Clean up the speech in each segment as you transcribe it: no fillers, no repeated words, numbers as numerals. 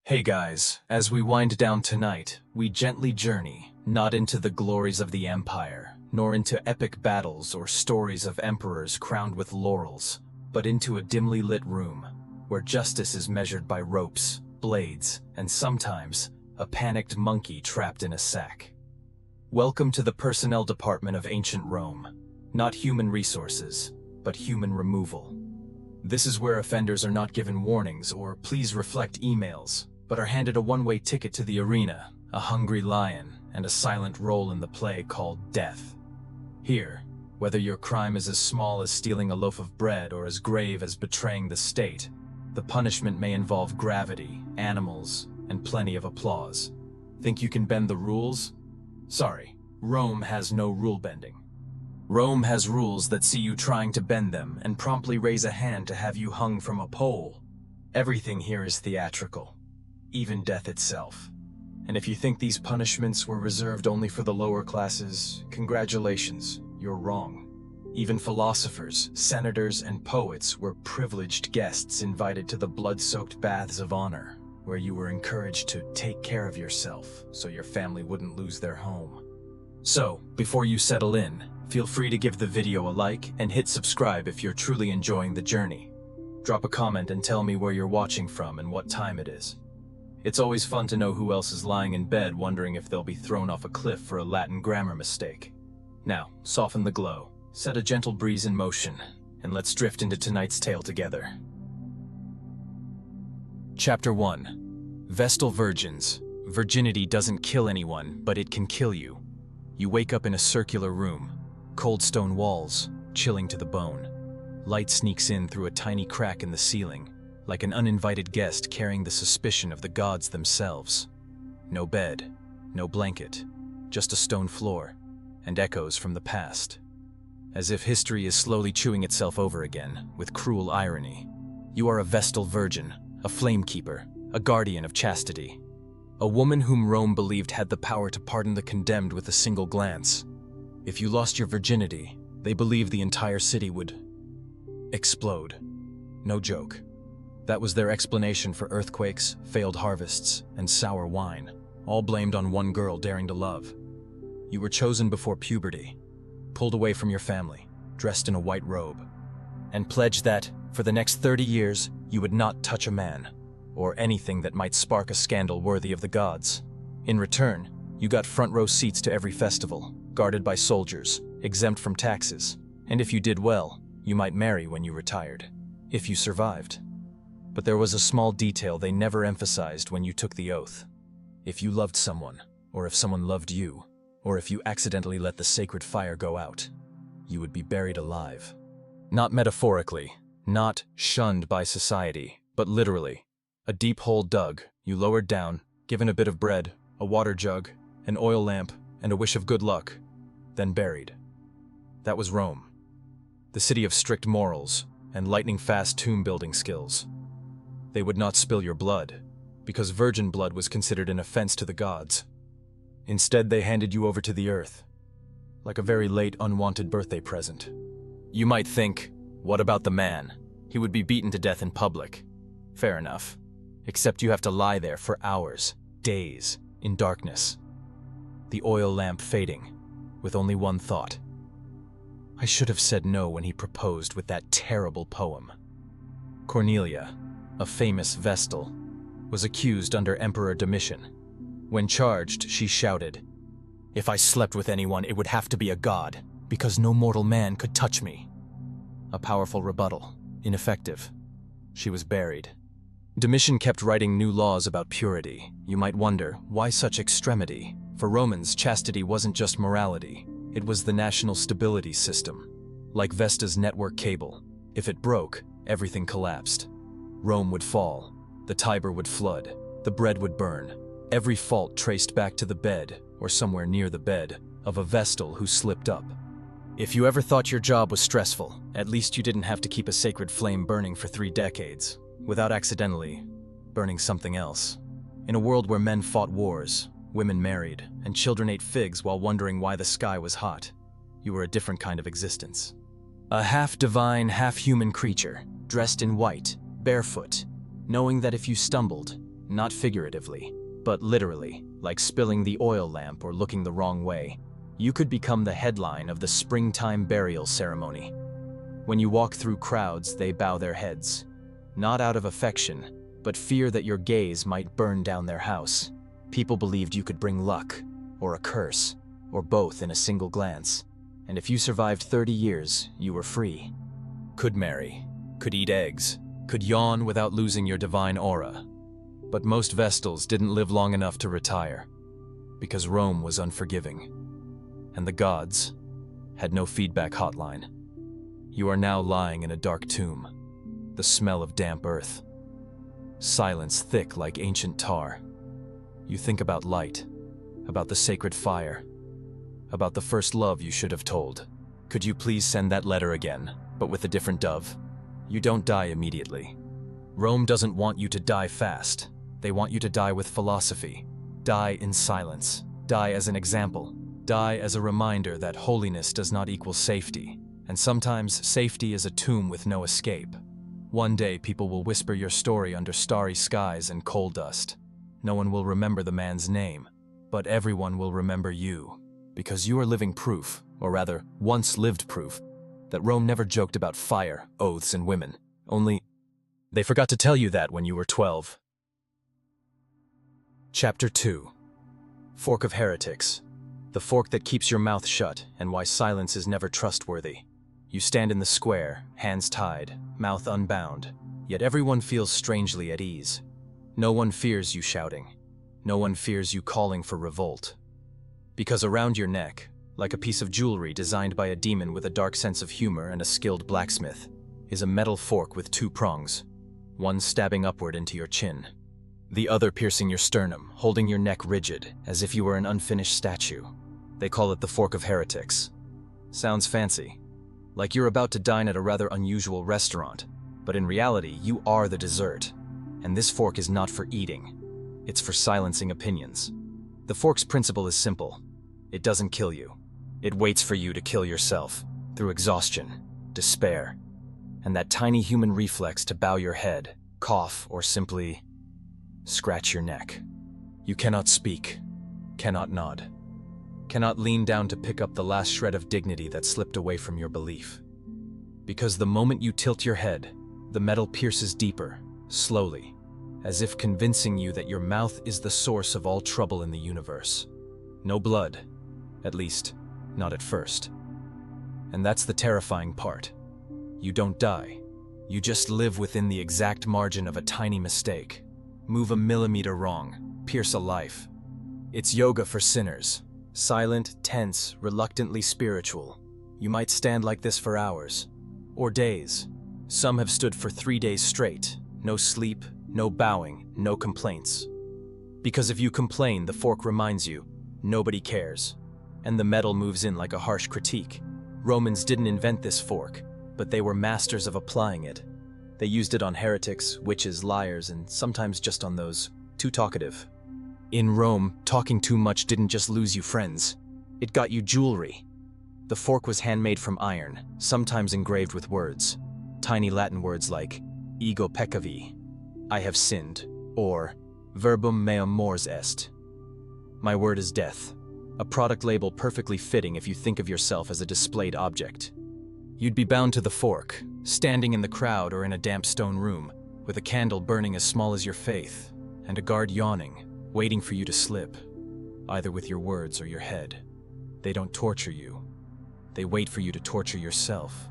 Hey guys, as we wind down tonight, we gently journey, not into the glories of the Empire, nor into epic battles or stories of emperors crowned with laurels, but into a dimly lit room, where justice is measured by ropes, blades, and sometimes, a panicked monkey trapped in a sack. Welcome to the personnel department of ancient Rome. Not human resources, but human removal. This is where offenders are not given warnings or please reflect emails, but are handed a one-way ticket to the arena, a hungry lion, and a silent role in the play called death. Here, whether your crime is as small as stealing a loaf of bread or as grave as betraying the state, the punishment may involve gravity, animals, and plenty of applause. Think you can bend the rules? Sorry, Rome has no rule bending. Rome has rules that see you trying to bend them and promptly raise a hand to have you hung from a pole. Everything here is theatrical, even death itself. And if you think these punishments were reserved only for the lower classes, congratulations, you're wrong. Even philosophers, senators, and poets were privileged guests invited to the blood-soaked baths of honor, where you were encouraged to take care of yourself so your family wouldn't lose their home. So, before you settle in, feel free to give the video a like and hit subscribe if you're truly enjoying the journey. Drop a comment and tell me where you're watching from and what time it is. It's always fun to know who else is lying in bed wondering if they'll be thrown off a cliff for a Latin grammar mistake. Now, soften the glow, set a gentle breeze in motion, and let's drift into tonight's tale together. Chapter 1. Vestal Virgins. Virginity doesn't kill anyone, but it can kill you. You wake up in a circular room. Cold stone walls, chilling to the bone. Light sneaks in through a tiny crack in the ceiling, like an uninvited guest carrying the suspicion of the gods themselves. No bed, no blanket, just a stone floor, and echoes from the past. As if history is slowly chewing itself over again, with cruel irony. You are a Vestal Virgin, a flame keeper, a guardian of chastity. A woman whom Rome believed had the power to pardon the condemned with a single glance. If you lost your virginity, they believed the entire city would explode. No joke. That was their explanation for earthquakes, failed harvests, and sour wine, all blamed on one girl daring to love. You were chosen before puberty, pulled away from your family, dressed in a white robe, and pledged that, for the next 30 years, you would not touch a man, or anything that might spark a scandal worthy of the gods. In return, you got front row seats to every festival, guarded by soldiers, exempt from taxes, and if you did well, you might marry when you retired, if you survived. But there was a small detail they never emphasized when you took the oath. If you loved someone, or if someone loved you, or if you accidentally let the sacred fire go out, you would be buried alive. Not metaphorically, not shunned by society, but literally. A deep hole dug, you lowered down, given a bit of bread, a water jug, an oil lamp, and a wish of good luck, then buried. That was Rome. The city of strict morals and lightning-fast tomb-building skills. They would not spill your blood, because virgin blood was considered an offense to the gods. Instead, they handed you over to the earth, like a very late, unwanted birthday present. You might think, what about the man? He would be beaten to death in public. Fair enough. Except you have to lie there for hours, days, in darkness. The oil lamp fading, with only one thought. I should have said no when he proposed with that terrible poem. Cornelia, a famous Vestal, was accused under Emperor Domitian. When charged, she shouted, "If I slept with anyone, it would have to be a god, because no mortal man could touch me." A powerful rebuttal, ineffective. She was buried. Domitian kept writing new laws about purity. You might wonder, why such extremity? For Romans, chastity wasn't just morality. It was the national stability system. Like Vesta's network cable. If it broke, everything collapsed. Rome would fall. The Tiber would flood. The bread would burn. Every fault traced back to the bed, or somewhere near the bed, of a Vestal who slipped up. If you ever thought your job was stressful, at least you didn't have to keep a sacred flame burning for 3 decades. Without accidentally burning something else. In a world where men fought wars, women married, and children ate figs while wondering why the sky was hot, you were a different kind of existence. A half-divine, half-human creature, dressed in white, barefoot, knowing that if you stumbled, Not figuratively, but literally, like spilling the oil lamp or looking the wrong way. You could become the headline of the springtime burial ceremony. When you walk through crowds, they bow their heads. Not out of affection, but fear that your gaze might burn down their house. People believed you could bring luck, or a curse, or both in a single glance. And if you survived 30 years, you were free. Could marry, could eat eggs, could yawn without losing your divine aura. But most Vestals didn't live long enough to retire, because Rome was unforgiving. And the gods had no feedback hotline. You are now lying in a dark tomb, the smell of damp earth. Silence thick like ancient tar. You think about light, about the sacred fire, about the first love you should have told. Could you please send that letter again, but with a different dove? You don't die immediately. Rome doesn't want you to die fast. They want you to die with philosophy. Die in silence. Die as an example. Die as a reminder that holiness does not equal safety. And sometimes safety is a tomb with no escape. One day people will whisper your story under starry skies and coal dust. No one will remember the man's name, but everyone will remember you, because you are living proof, or rather, once lived proof, that Rome never joked about fire, oaths, and women. Only, they forgot to tell you that when you were 12. Chapter 2. Fork of Heretics. The fork that keeps your mouth shut, and why silence is never trustworthy. You stand in the square, hands tied, mouth unbound, yet everyone feels strangely at ease. No one fears you shouting. No one fears you calling for revolt. Because around your neck, like a piece of jewelry designed by a demon with a dark sense of humor and a skilled blacksmith, is a metal fork with 2 prongs, one stabbing upward into your chin, the other piercing your sternum, holding your neck rigid, as if you were an unfinished statue. They call it the Fork of Heretics. Sounds fancy, like you're about to dine at a rather unusual restaurant, but in reality, you are the dessert. And this fork is not for eating. It's for silencing opinions. The fork's principle is simple. It doesn't kill you. It waits for you to kill yourself, through exhaustion, despair, and that tiny human reflex to bow your head, cough, or simply scratch your neck. You cannot speak, cannot nod, cannot lean down to pick up the last shred of dignity that slipped away from your belief. Because the moment you tilt your head, the metal pierces deeper, slowly, as if convincing you that your mouth is the source of all trouble in the universe. No blood, at least, not at first. And that's the terrifying part. You don't die. You just live within the exact margin of a tiny mistake. Move a millimeter wrong, pierce a life. It's yoga for sinners. Silent, tense, reluctantly spiritual. You might stand like this for hours, or days. Some have stood for 3 days straight. No sleep, no bowing, no complaints. Because if you complain, the fork reminds you, nobody cares. And the metal moves in like a harsh critique. Romans didn't invent this fork, but they were masters of applying it. They used it on heretics, witches, liars, and sometimes just on those too talkative. In Rome, talking too much didn't just lose you friends. It got you jewelry. The fork was handmade from iron, sometimes engraved with words. Tiny Latin words like ego peccavi, I have sinned, or verbum meum mors est, my word is death. A product label perfectly fitting if you think of yourself as a displayed object. You'd be bound to the fork, standing in the crowd or in a damp stone room, with a candle burning as small as your faith, and a guard yawning, waiting for you to slip, either with your words or your head. They don't torture you. They wait for you to torture yourself.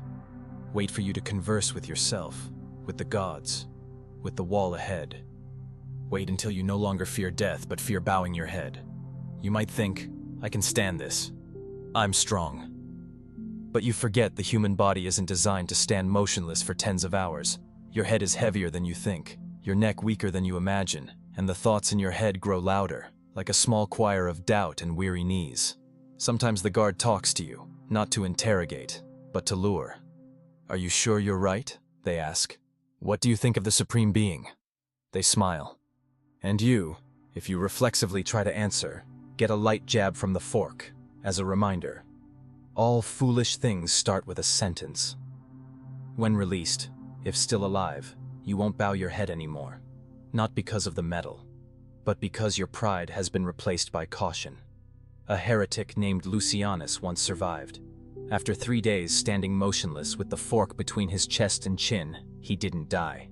Wait for you to converse with yourself, with the gods, with the wall ahead. Wait until you no longer fear death, but fear bowing your head. You might think, I can stand this. I'm strong. But you forget the human body isn't designed to stand motionless for tens of hours. Your head is heavier than you think, your neck weaker than you imagine, and the thoughts in your head grow louder, like a small choir of doubt and weary knees. Sometimes the guard talks to you, not to interrogate, but to lure. Are you sure you're right? They ask. What do you think of the Supreme Being? They smile. And you, if you reflexively try to answer, get a light jab from the fork, as a reminder. All foolish things start with a sentence. When released, if still alive, you won't bow your head anymore. Not because of the metal, but because your pride has been replaced by caution. A heretic named Lucianus once survived. After 3 days standing motionless with the fork between his chest and chin, he didn't die.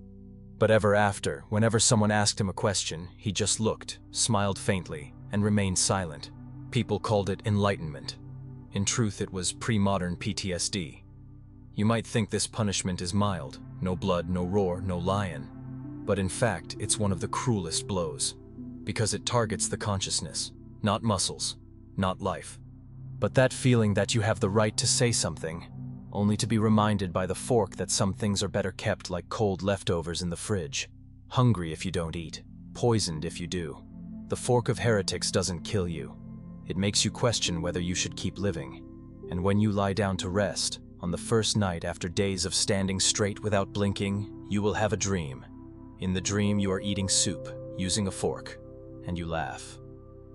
But ever after, whenever someone asked him a question, he just looked, smiled faintly, and remained silent. People called it enlightenment. In truth, it was pre-modern PTSD. You might think this punishment is mild, no blood, no roar, no lion. But in fact, it's one of the cruelest blows, because it targets the consciousness, not muscles, not life. But that feeling that you have the right to say something, only to be reminded by the fork that some things are better kept like cold leftovers in the fridge. Hungry if you don't eat, poisoned if you do. The fork of heretics doesn't kill you. It makes you question whether you should keep living. And when you lie down to rest, on the first night after days of standing straight without blinking, you will have a dream. In the dream, you are eating soup, using a fork, and you laugh.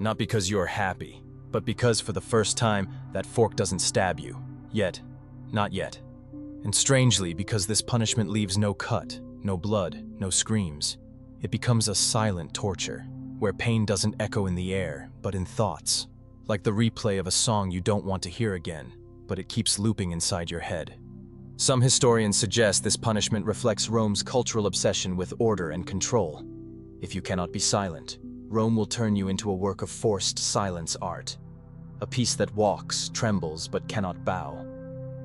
Not because you are happy, but because for the first time, that fork doesn't stab you. Yet. Not yet. And strangely, because this punishment leaves no cut, no blood, no screams, it becomes a silent torture, where pain doesn't echo in the air, but in thoughts. Like the replay of a song you don't want to hear again, but it keeps looping inside your head. Some historians suggest this punishment reflects Rome's cultural obsession with order and control. If you cannot be silent, Rome will turn you into a work of forced silence art. A piece that walks, trembles, but cannot bow.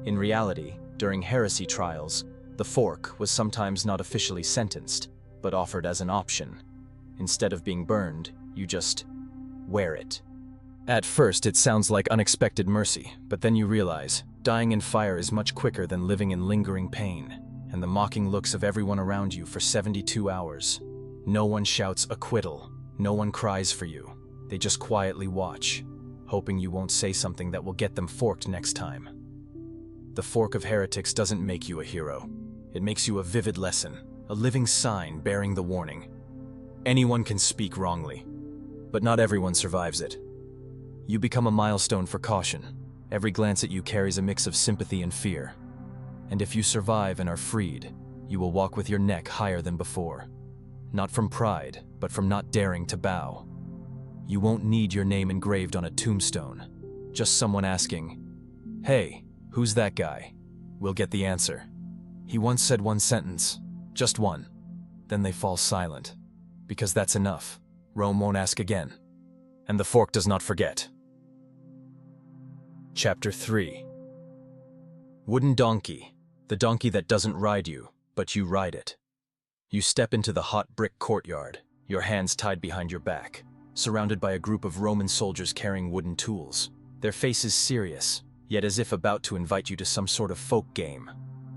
In reality, during heresy trials, the fork was sometimes not officially sentenced, but offered as an option. Instead of being burned, you just wear it. At first, it sounds like unexpected mercy, but then you realize dying in fire is much quicker than living in lingering pain, and the mocking looks of everyone around you for 72 hours. No one shouts acquittal, no one cries for you. They just quietly watch, hoping you won't say something that will get them forked next time. The fork of heretics doesn't make you a hero. It makes you a vivid lesson, a living sign bearing the warning. Anyone can speak wrongly, but not everyone survives it. You become a milestone for caution. Every glance at you carries a mix of sympathy and fear. And if you survive and are freed, you will walk with your neck higher than before. Not from pride, but from not daring to bow. You won't need your name engraved on a tombstone. Just someone asking, "Hey, who's that guy?" We'll get the answer. He once said one sentence, just one. Then they fall silent. Because that's enough. Rome won't ask again. And the fork does not forget. Chapter 3. Wooden donkey. The donkey that doesn't ride you, but you ride it. You step into the hot brick courtyard, your hands tied behind your back, surrounded by a group of Roman soldiers carrying wooden tools. Their faces serious, yet as if about to invite you to some sort of folk game.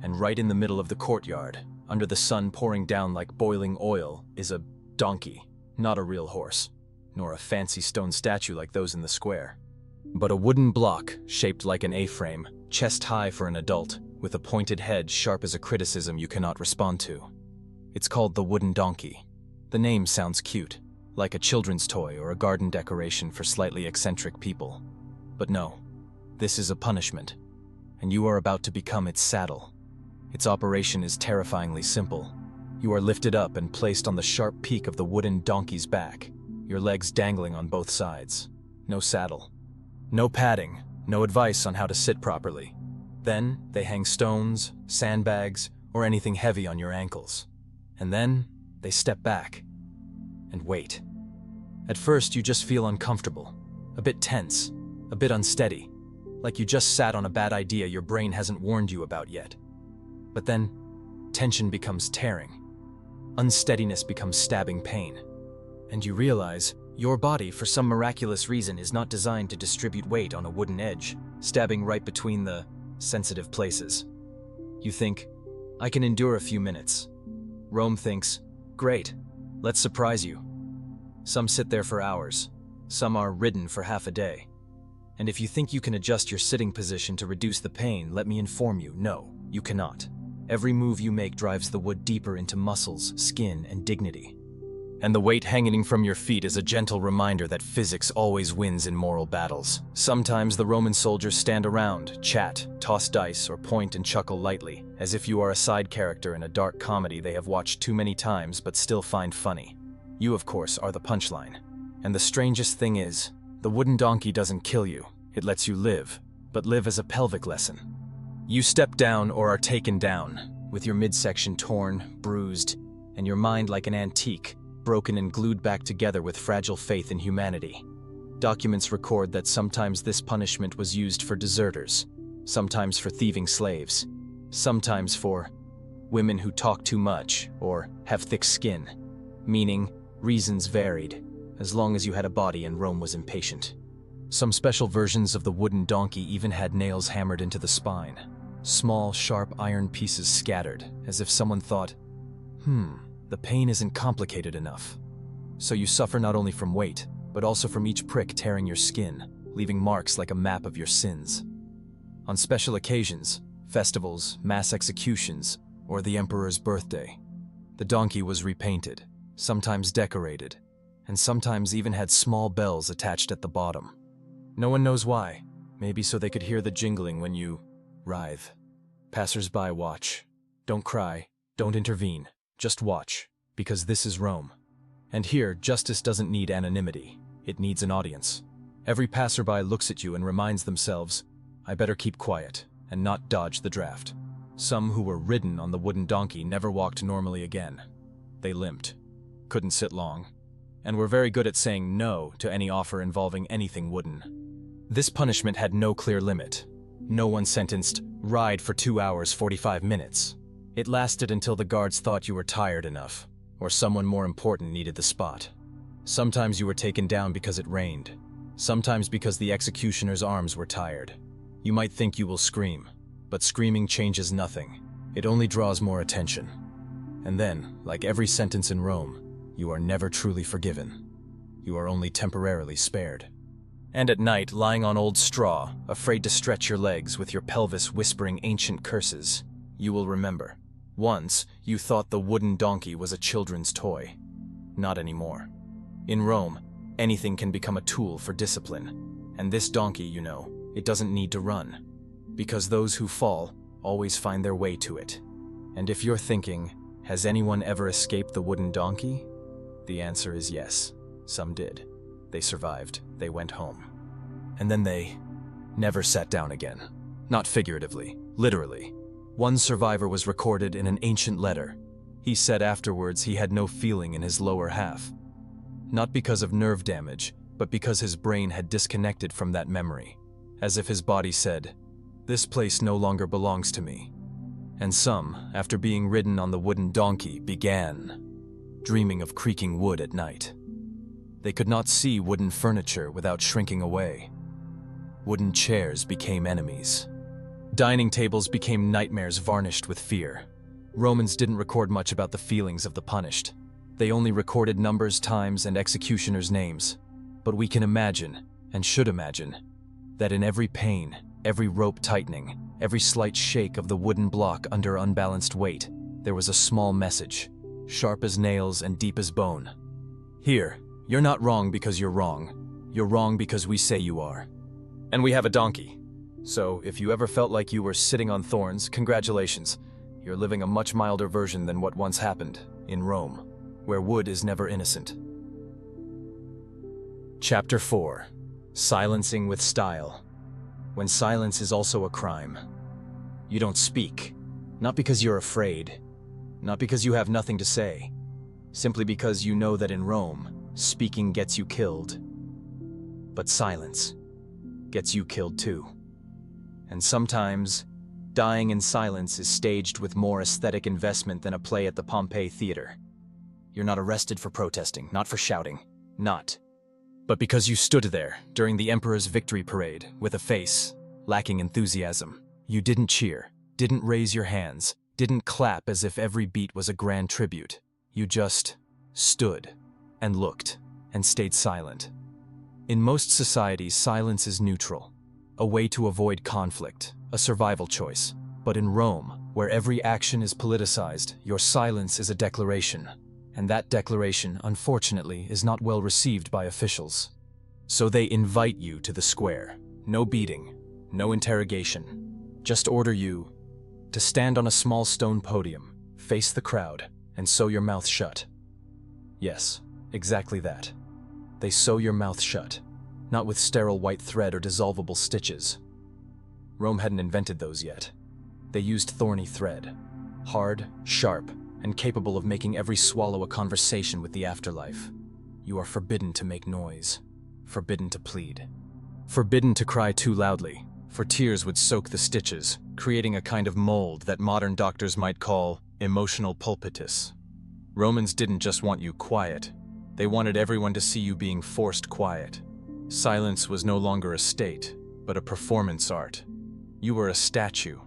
And right in the middle of the courtyard, under the sun pouring down like boiling oil, is a donkey, not a real horse, nor a fancy stone statue like those in the square, but a wooden block shaped like an A-frame, chest high for an adult, with a pointed head sharp as a criticism you cannot respond to. It's called the wooden donkey. The name sounds cute, like a children's toy or a garden decoration for slightly eccentric people. But no, this is a punishment, and you are about to become its saddle. Its operation is terrifyingly simple. You are lifted up and placed on the sharp peak of the wooden donkey's back, your legs dangling on both sides. No saddle. No padding, no advice on how to sit properly. Then they hang stones, sandbags, or anything heavy on your ankles. And then they step back and wait. At first you just feel uncomfortable, a bit tense, a bit unsteady, like you just sat on a bad idea your brain hasn't warned you about yet. But then tension becomes tearing. Unsteadiness becomes stabbing pain. And you realize your body, for some miraculous reason, is not designed to distribute weight on a wooden edge, stabbing right between the sensitive places. You think, I can endure a few minutes. Rome thinks, great, let's surprise you. Some sit there for hours. Some are ridden for half a day. And if you think you can adjust your sitting position to reduce the pain, let me inform you, no, you cannot. Every move you make drives the wood deeper into muscles, skin, and dignity. And the weight hanging from your feet is a gentle reminder that physics always wins in moral battles. Sometimes the Roman soldiers stand around, chat, toss dice, or point and chuckle lightly, as if you are a side character in a dark comedy they have watched too many times but still find funny. You, of course, are the punchline. And the strangest thing is, the wooden donkey doesn't kill you, it lets you live, but live as a pelvic lesson. You step down or are taken down, with your midsection torn, bruised, and your mind like an antique, broken and glued back together with fragile faith in humanity. Documents record that sometimes this punishment was used for deserters, sometimes for thieving slaves, sometimes for women who talk too much or have thick skin, meaning reasons varied, as long as you had a body and Rome was impatient. Some special versions of the wooden donkey even had nails hammered into the spine, small, sharp iron pieces scattered, as if someone thought, the pain isn't complicated enough. So you suffer not only from weight, but also from each prick tearing your skin, leaving marks like a map of your sins. On special occasions, festivals, mass executions, or the emperor's birthday, the donkey was repainted, sometimes decorated, and sometimes even had small bells attached at the bottom. No one knows why, maybe so they could hear the jingling when you writhe. Passers-by watch. Don't cry, don't intervene, just watch, because this is Rome. And here, justice doesn't need anonymity, it needs an audience. Every passerby looks at you and reminds themselves, I better keep quiet and not dodge the draft. Some who were ridden on the wooden donkey never walked normally again. They limped, couldn't sit long, and were very good at saying no to any offer involving anything wooden. This punishment had no clear limit. No one sentenced, ride for 2 hours 45 minutes. It lasted until the guards thought you were tired enough, or someone more important needed the spot. Sometimes you were taken down because it rained, sometimes because the executioner's arms were tired. You might think you will scream, but screaming changes nothing. It only draws more attention. And then, like every sentence in Rome, you are never truly forgiven. You are only temporarily spared. And at night, lying on old straw, afraid to stretch your legs with your pelvis whispering ancient curses, you will remember. Once, you thought the wooden donkey was a children's toy. Not anymore. In Rome, anything can become a tool for discipline. And this donkey, you know, it doesn't need to run. Because those who fall always find their way to it. And if you're thinking, has anyone ever escaped the wooden donkey? The answer is yes. Some did. They survived. They went home. And then they never sat down again. Not figuratively, literally. One survivor was recorded in an ancient letter. He said afterwards he had no feeling in his lower half. Not because of nerve damage, but because his brain had disconnected from that memory. As if his body said, this place no longer belongs to me. And some, after being ridden on the wooden donkey, began dreaming of creaking wood at night. They could not see wooden furniture without shrinking away. Wooden chairs became enemies. Dining tables became nightmares varnished with fear. Romans didn't record much about the feelings of the punished. They only recorded numbers, times, and executioners' names. But we can imagine, and should imagine, that in every pain, every rope tightening, every slight shake of the wooden block under unbalanced weight, there was a small message, sharp as nails and deep as bone. Here, you're not wrong because you're wrong. You're wrong because we say you are. And we have a donkey. So if you ever felt like you were sitting on thorns, congratulations. You're living a much milder version than what once happened in Rome, where wood is never innocent. Chapter 4. Silencing with Style. When silence is also a crime. You don't speak, not because you're afraid, not because you have nothing to say, simply because you know that in Rome, speaking gets you killed. But silence gets you killed too. And sometimes, dying in silence is staged with more aesthetic investment than a play at the Pompeii Theater. You're not arrested for protesting, not for shouting, not. But because you stood there during the Emperor's victory parade with a face lacking enthusiasm. You didn't cheer, didn't raise your hands, didn't clap as if every beat was a grand tribute. You just stood and looked and stayed silent. In most societies, silence is neutral, a way to avoid conflict, a survival choice. But in Rome, where every action is politicized, your silence is a declaration. And that declaration, unfortunately, is not well received by officials. So they invite you to the square. No beating, no interrogation. Just order you to stand on a small stone podium, face the crowd, and sew your mouth shut. Yes, Exactly that. They sew your mouth shut, not with sterile white thread or dissolvable stitches. Rome hadn't invented those yet. They used thorny thread, hard, sharp, and capable of making every swallow a conversation with the afterlife. You are forbidden to make noise, forbidden to plead, forbidden to cry too loudly, for tears would soak the stitches, creating a kind of mold that modern doctors might call emotional pulpitus. Romans didn't just want you quiet, they wanted everyone to see you being forced quiet. Silence was no longer a state, but a performance art. You were a statue,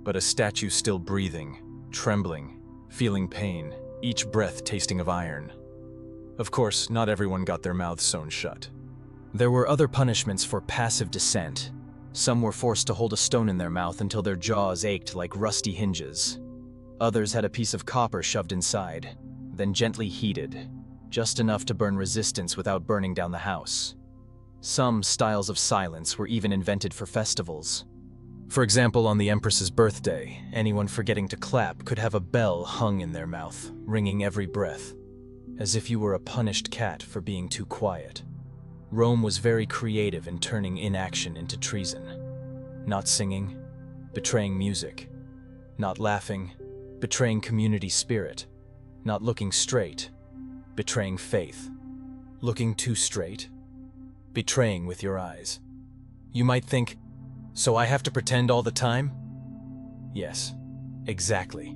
but a statue still breathing, trembling, feeling pain, each breath tasting of iron. Of course, not everyone got their mouths sewn shut. There were other punishments for passive dissent. Some were forced to hold a stone in their mouth until their jaws ached like rusty hinges. Others had a piece of copper shoved inside, then gently heated, just enough to burn resistance without burning down the house. Some styles of silence were even invented for festivals. For example, on the Empress's birthday, anyone forgetting to clap could have a bell hung in their mouth, ringing every breath, as if you were a punished cat for being too quiet. Rome was very creative in turning inaction into treason. Not singing, betraying music. Not laughing, betraying community spirit. Not looking straight, betraying faith. Looking too straight, betraying with your eyes. You might think, so I have to pretend all the time? Yes, exactly.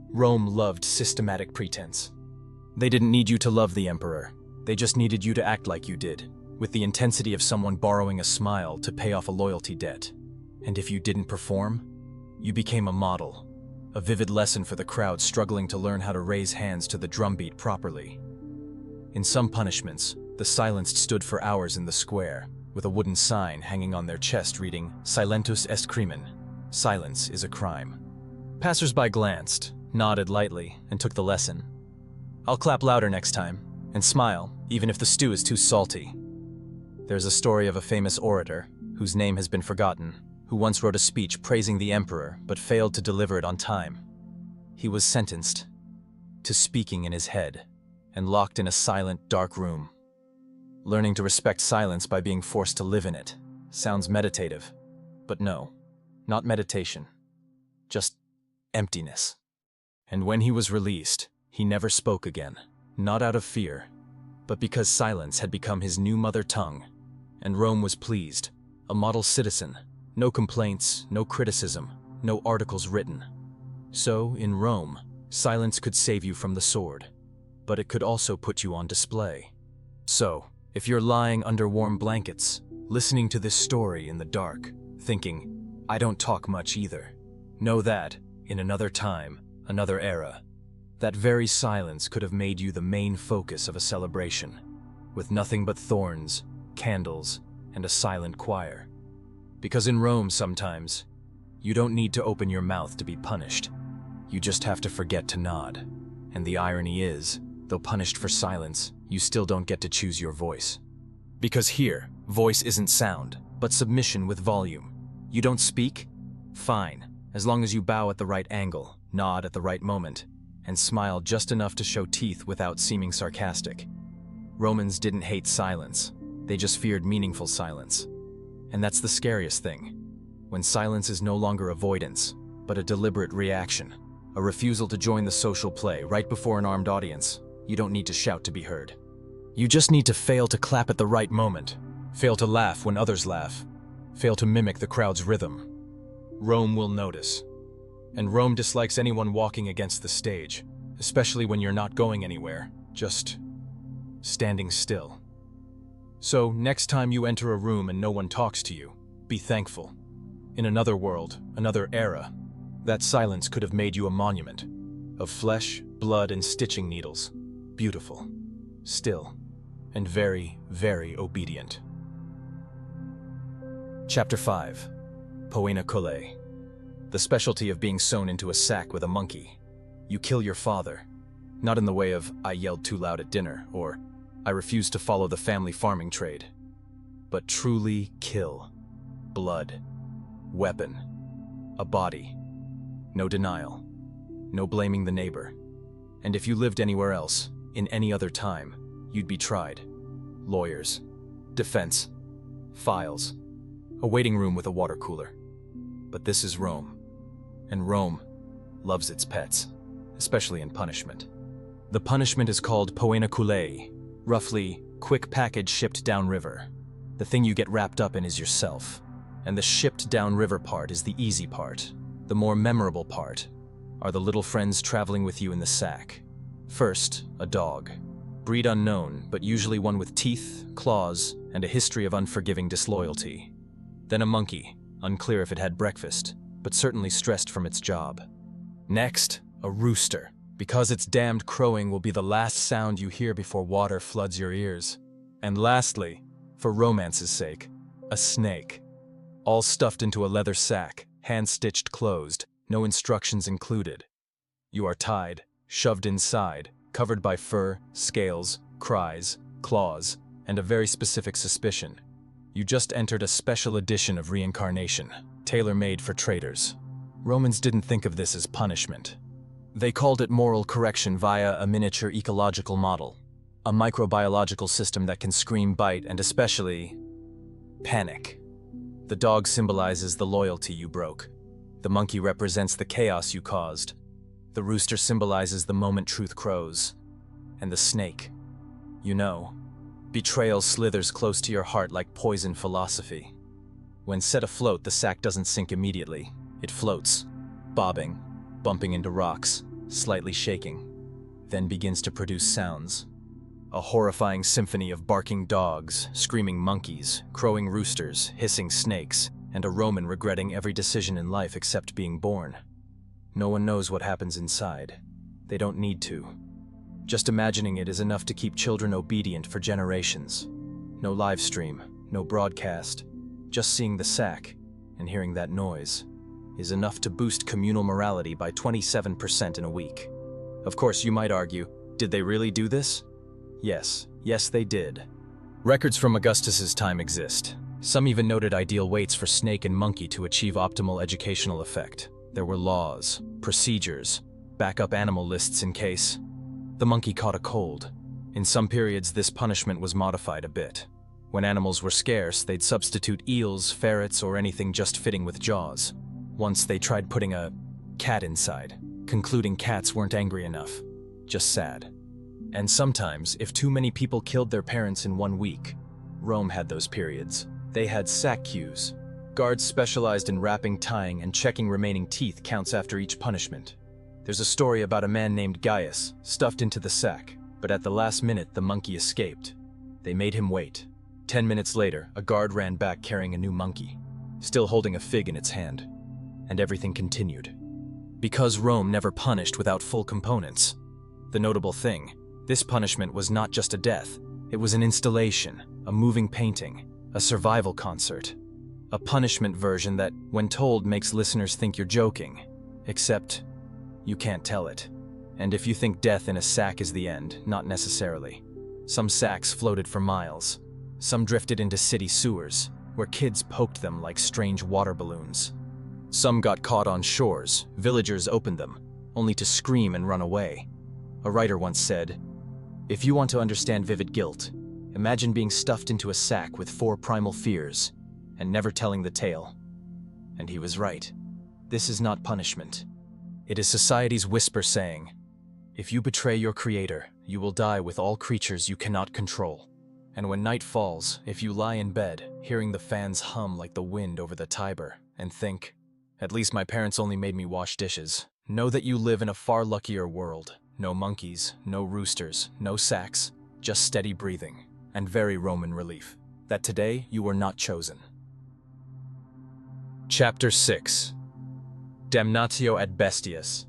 Rome loved systematic pretense. They didn't need you to love the emperor. They just needed you to act like you did, with the intensity of someone borrowing a smile to pay off a loyalty debt. And if you didn't perform, you became a model, a vivid lesson for the crowd struggling to learn how to raise hands to the drumbeat properly. In some punishments, the silenced stood for hours in the square, with a wooden sign hanging on their chest reading, "Silentus est crimen," silence is a crime. Passers-by glanced, nodded lightly, and took the lesson. I'll clap louder next time, and smile, even if the stew is too salty. There's a story of a famous orator, whose name has been forgotten, who once wrote a speech praising the emperor but failed to deliver it on time. He was sentenced to speaking in his head and locked in a silent, dark room. Learning to respect silence by being forced to live in it sounds meditative, but no, not meditation, just emptiness. And when he was released, he never spoke again, not out of fear, but because silence had become his new mother tongue. And Rome was pleased, a model citizen, no complaints, no criticism, no articles written. So, in Rome, silence could save you from the sword, but it could also put you on display. So, if you're lying under warm blankets, listening to this story in the dark, thinking, I don't talk much either, know that, in another time, another era, that very silence could have made you the main focus of a celebration, with nothing but thorns, candles, and a silent choir. Because in Rome sometimes, you don't need to open your mouth to be punished. You just have to forget to nod. And the irony is, though punished for silence, you still don't get to choose your voice. Because here, voice isn't sound, but submission with volume. You don't speak? Fine, as long as you bow at the right angle, nod at the right moment, and smile just enough to show teeth without seeming sarcastic. Romans didn't hate silence, they just feared meaningful silence. And that's the scariest thing, when silence is no longer avoidance, but a deliberate reaction, a refusal to join the social play right before an armed audience. You don't need to shout to be heard. You just need to fail to clap at the right moment, fail to laugh when others laugh, fail to mimic the crowd's rhythm. Rome will notice. And Rome dislikes anyone walking against the stage, especially when you're not going anywhere, just standing still. So, next time you enter a room and no one talks to you, be thankful. In another world, another era, that silence could have made you a monument of flesh, blood, and stitching needles. Beautiful, still, and very, very obedient. Chapter 5. Poena Colle. The specialty of being sewn into a sack with a monkey. You kill your father. Not in the way of, I yelled too loud at dinner, or, I refuse to follow the family farming trade. But truly kill. Blood. Weapon. A body. No denial. No blaming the neighbor. And if you lived anywhere else, in any other time, you'd be tried. Lawyers, defense, files, a waiting room with a water cooler. But this is Rome, and Rome loves its pets, especially in punishment. The punishment is called poetic, roughly quick package shipped downriver. The thing you get wrapped up in is yourself, and the shipped downriver part is the easy part. The more memorable part are the little friends traveling with you in the sack. First, a dog. Breed unknown, but usually one with teeth, claws, and a history of unforgiving disloyalty. Then a monkey, unclear if it had breakfast, but certainly stressed from its job. Next, a rooster, because its damned crowing will be the last sound you hear before water floods your ears. And lastly, for romance's sake, a snake. All stuffed into a leather sack, hand-stitched closed, no instructions included. You are tied, shoved inside, covered by fur, scales, cries, claws, and a very specific suspicion. You just entered a special edition of reincarnation, tailor-made for traitors. Romans didn't think of this as punishment. They called it moral correction via a miniature ecological model, a microbiological system that can scream, bite, and especially panic. The dog symbolizes the loyalty you broke. The monkey represents the chaos you caused. The rooster symbolizes the moment truth crows. And the snake, you know, betrayal slithers close to your heart like poison philosophy. When set afloat, the sack doesn't sink immediately. It floats, bobbing, bumping into rocks, slightly shaking, then begins to produce sounds. A horrifying symphony of barking dogs, screaming monkeys, crowing roosters, hissing snakes, and a Roman regretting every decision in life except being born. No one knows what happens inside. They don't need to. Just imagining it is enough to keep children obedient for generations. No live stream, no broadcast. Just seeing the sack and hearing that noise is enough to boost communal morality by 27% in a week. Of course, you might argue, did they really do this? Yes, they did. Records from Augustus's time exist. Some even noted ideal weights for snake and monkey to achieve optimal educational effect. There were laws, procedures, backup animal lists in case the monkey caught a cold. In some periods, this punishment was modified a bit. When animals were scarce, they'd substitute eels, ferrets, or anything just fitting with jaws. Once they tried putting a cat inside, concluding cats weren't angry enough, just sad. And sometimes, if too many people killed their parents in 1 week, Rome had those periods. They had sack queues. Guards specialized in wrapping, tying, and checking remaining teeth counts after each punishment. There's a story about a man named Gaius, stuffed into the sack, but at the last minute the monkey escaped. They made him wait. 10 minutes later, a guard ran back carrying a new monkey, still holding a fig in its hand. And everything continued. Because Rome never punished without full components. The notable thing, this punishment was not just a death, it was an installation, a moving painting, a survival concert. A punishment version that, when told, makes listeners think you're joking. Except, you can't tell it. And if you think death in a sack is the end, not necessarily. Some sacks floated for miles. Some drifted into city sewers, where kids poked them like strange water balloons. Some got caught on shores, villagers opened them, only to scream and run away. A writer once said, "If you want to understand vivid guilt, imagine being stuffed into a sack with 4 primal fears, and never telling the tale." And he was right. This is not punishment. It is society's whisper saying, if you betray your creator, you will die with all creatures you cannot control. And when night falls, if you lie in bed, hearing the fans hum like the wind over the Tiber, and think, at least my parents only made me wash dishes, know that you live in a far luckier world. No monkeys, no roosters, no sacks, just steady breathing, and very Roman relief, that today you were not chosen. Chapter 6. Damnatio ad bestias.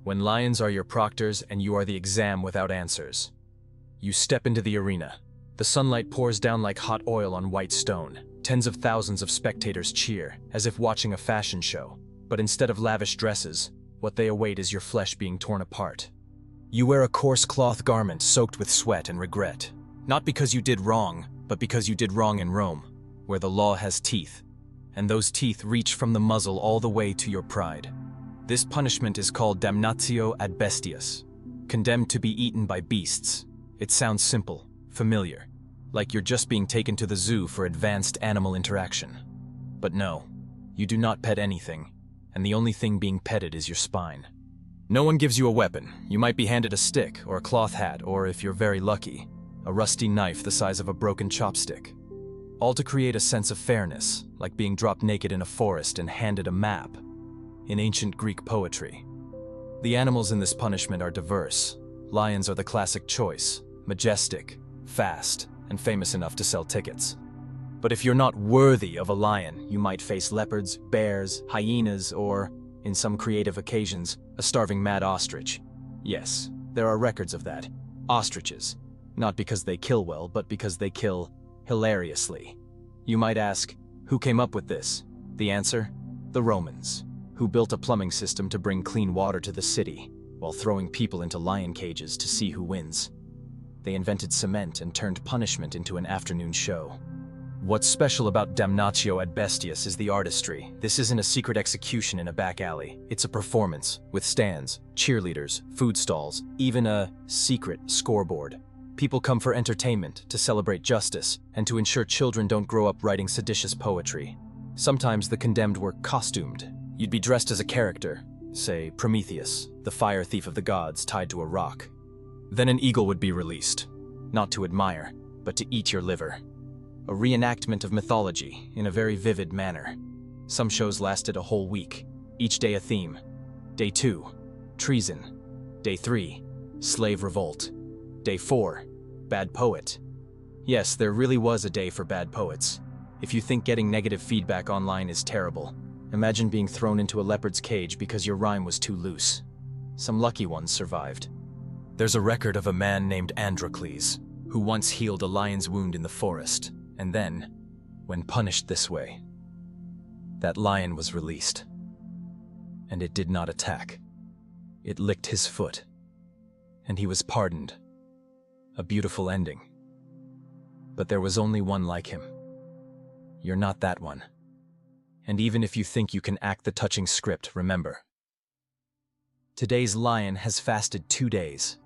When lions are your proctors and you are the exam without answers. You step into the arena. The sunlight pours down like hot oil on white stone. Tens of thousands of spectators cheer, as if watching a fashion show. But instead of lavish dresses, what they await is your flesh being torn apart. You wear a coarse cloth garment soaked with sweat and regret. Not because you did wrong, but because you did wrong in Rome, where the law has teeth. And those teeth reach from the muzzle all the way to your pride. This punishment is called damnatio ad bestias, condemned to be eaten by beasts. It sounds simple, familiar, like you're just being taken to the zoo for advanced animal interaction. But no, you do not pet anything, and the only thing being petted is your spine. No one gives you a weapon. You might be handed a stick or a cloth hat, or if you're very lucky, a rusty knife the size of a broken chopstick. All to create a sense of fairness, like being dropped naked in a forest and handed a map in ancient Greek poetry. The animals in this punishment are diverse. Lions are the classic choice, majestic, fast, and famous enough to sell tickets. But if you're not worthy of a lion, you might face leopards, bears, hyenas, or, in some creative occasions, a starving mad ostrich. Yes, there are records of that. Ostriches. Not because they kill well, but because they kill hilariously. You might ask, who came up with this? The answer? The Romans, who built a plumbing system to bring clean water to the city, while throwing people into lion cages to see who wins. They invented cement and turned punishment into an afternoon show. What's special about Damnatio ad Bestias is the artistry. This isn't a secret execution in a back alley. It's a performance, with stands, cheerleaders, food stalls, even a secret scoreboard. People come for entertainment, to celebrate justice, and to ensure children don't grow up writing seditious poetry. Sometimes the condemned were costumed. You'd be dressed as a character, say Prometheus, the fire thief of the gods tied to a rock. Then an eagle would be released, not to admire, but to eat your liver. A reenactment of mythology in a very vivid manner. Some shows lasted a whole week, each day a theme. Day 2, treason. Day 3, slave revolt. Day 4, bad poet. Yes, there really was a day for bad poets. If you think getting negative feedback online is terrible, imagine being thrown into a leopard's cage because your rhyme was too loose. Some lucky ones survived. There's a record of a man named Androcles, who once healed a lion's wound in the forest, and then, when punished this way, that lion was released. And it did not attack. It licked his foot, and he was pardoned. A beautiful ending. But there was only one like him. You're not that one. And even if you think you can act the touching script, remember. Today's lion has fasted 2 days.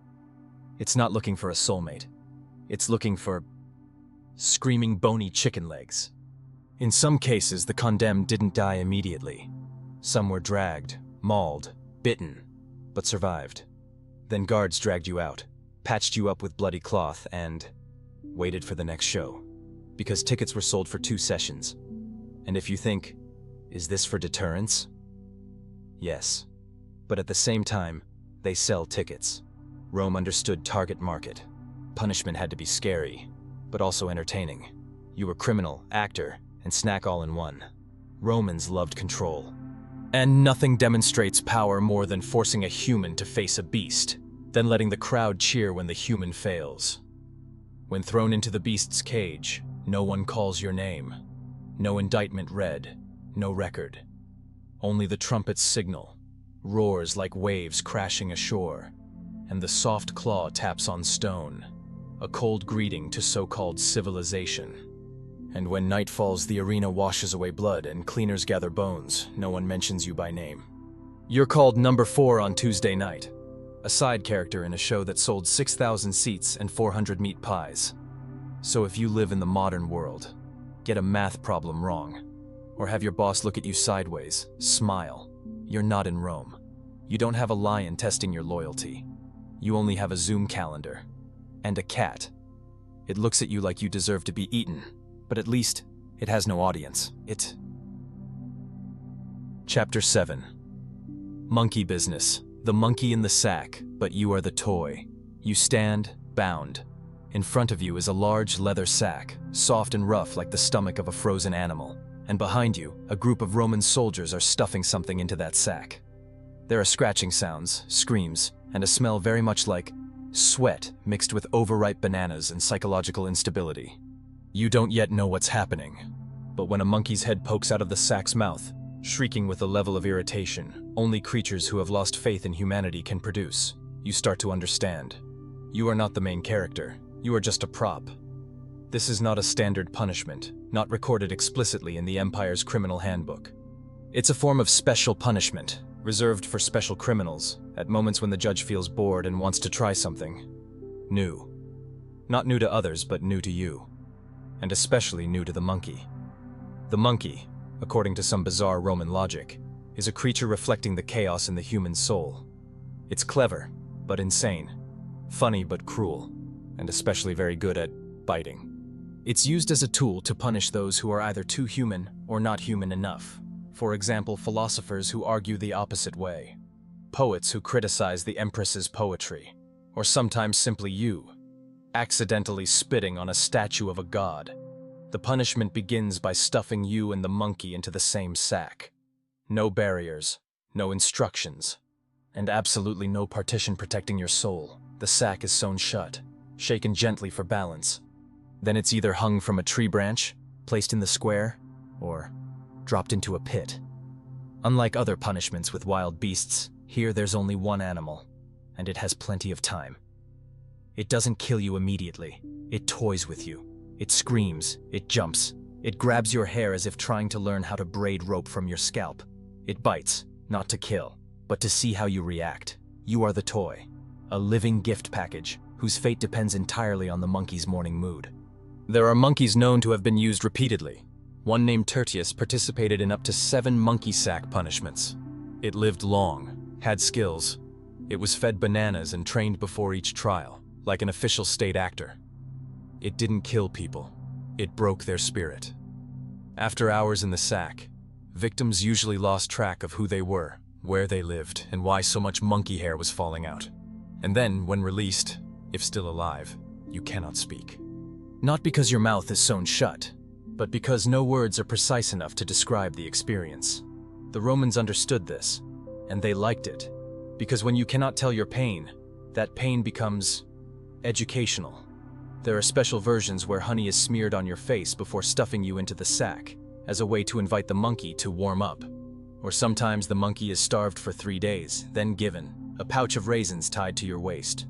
It's not looking for a soulmate. It's looking for screaming bony chicken legs. In some cases, the condemned didn't die immediately. Some were dragged, mauled, bitten, but survived. Then guards dragged you out, patched you up with bloody cloth, and waited for the next show, because tickets were sold for 2 sessions. And if you think, is this for deterrence? Yes, but at the same time, they sell tickets. Rome understood target market. Punishment had to be scary, but also entertaining. You were criminal, actor, and snack all in one. Romans loved control. And nothing demonstrates power more than forcing a human to face a beast, then letting the crowd cheer when the human fails. When thrown into the beast's cage, no one calls your name. No indictment read, no record. Only the trumpet's signal, roars like waves crashing ashore, and the soft claw taps on stone, a cold greeting to so-called civilization. And when night falls, the arena washes away blood and cleaners gather bones, no one mentions you by name. You're called number 4 on Tuesday night, a side character in a show that sold 6,000 seats and 400 meat pies. So if you live in the modern world, get a math problem wrong, or have your boss look at you sideways, smile, you're not in Rome. You don't have a lion testing your loyalty. You only have a Zoom calendar. And a cat. It looks at you like you deserve to be eaten, but at least it has no audience. Chapter 7. Monkey business. The monkey in the sack, but you are the toy. You stand, bound. In front of you is a large leather sack, soft and rough like the stomach of a frozen animal. And behind you, a group of Roman soldiers are stuffing something into that sack. There are scratching sounds, screams, and a smell very much like sweat mixed with overripe bananas and psychological instability. You don't yet know what's happening, but when a monkey's head pokes out of the sack's mouth, shrieking with a level of irritation only creatures who have lost faith in humanity can produce, you start to understand. You are not the main character, you are just a prop. This is not a standard punishment, not recorded explicitly in the Empire's criminal handbook. It's a form of special punishment, reserved for special criminals, at moments when the judge feels bored and wants to try something new. Not new to others, but new to you. And especially new to the monkey. The monkey, according to some bizarre Roman logic, is a creature reflecting the chaos in the human soul. It's clever, but insane. Funny, but cruel. And especially very good at biting. It's used as a tool to punish those who are either too human or not human enough. For example, philosophers who argue the opposite way. Poets who criticize the empress's poetry. Or sometimes simply you, accidentally spitting on a statue of a god. The punishment begins by stuffing you and the monkey into the same sack. No barriers, no instructions, and absolutely no partition protecting your soul. The sack is sewn shut, shaken gently for balance. Then it's either hung from a tree branch, placed in the square, or dropped into a pit. Unlike other punishments with wild beasts, here there's only one animal, and it has plenty of time. It doesn't kill you immediately. It toys with you. It screams. It jumps. It grabs your hair as if trying to learn how to braid rope from your scalp. It bites, not to kill, but to see how you react. You are the toy, a living gift package whose fate depends entirely on the monkey's morning mood. There are monkeys known to have been used repeatedly. One named Tertius participated in up to 7 monkey sack punishments. It lived long, had skills. It was fed bananas and trained before each trial, like an official state actor. It didn't kill people. It broke their spirit. After hours in the sack, victims usually lost track of who they were, where they lived, and why so much monkey hair was falling out. And then, when released, if still alive, you cannot speak. Not because your mouth is sewn shut, but because no words are precise enough to describe the experience. The Romans understood this, and they liked it, because when you cannot tell your pain, that pain becomes educational. There are special versions where honey is smeared on your face before stuffing you into the sack, as a way to invite the monkey to warm up. Or sometimes the monkey is starved for 3 days, then given a pouch of raisins tied to your waist.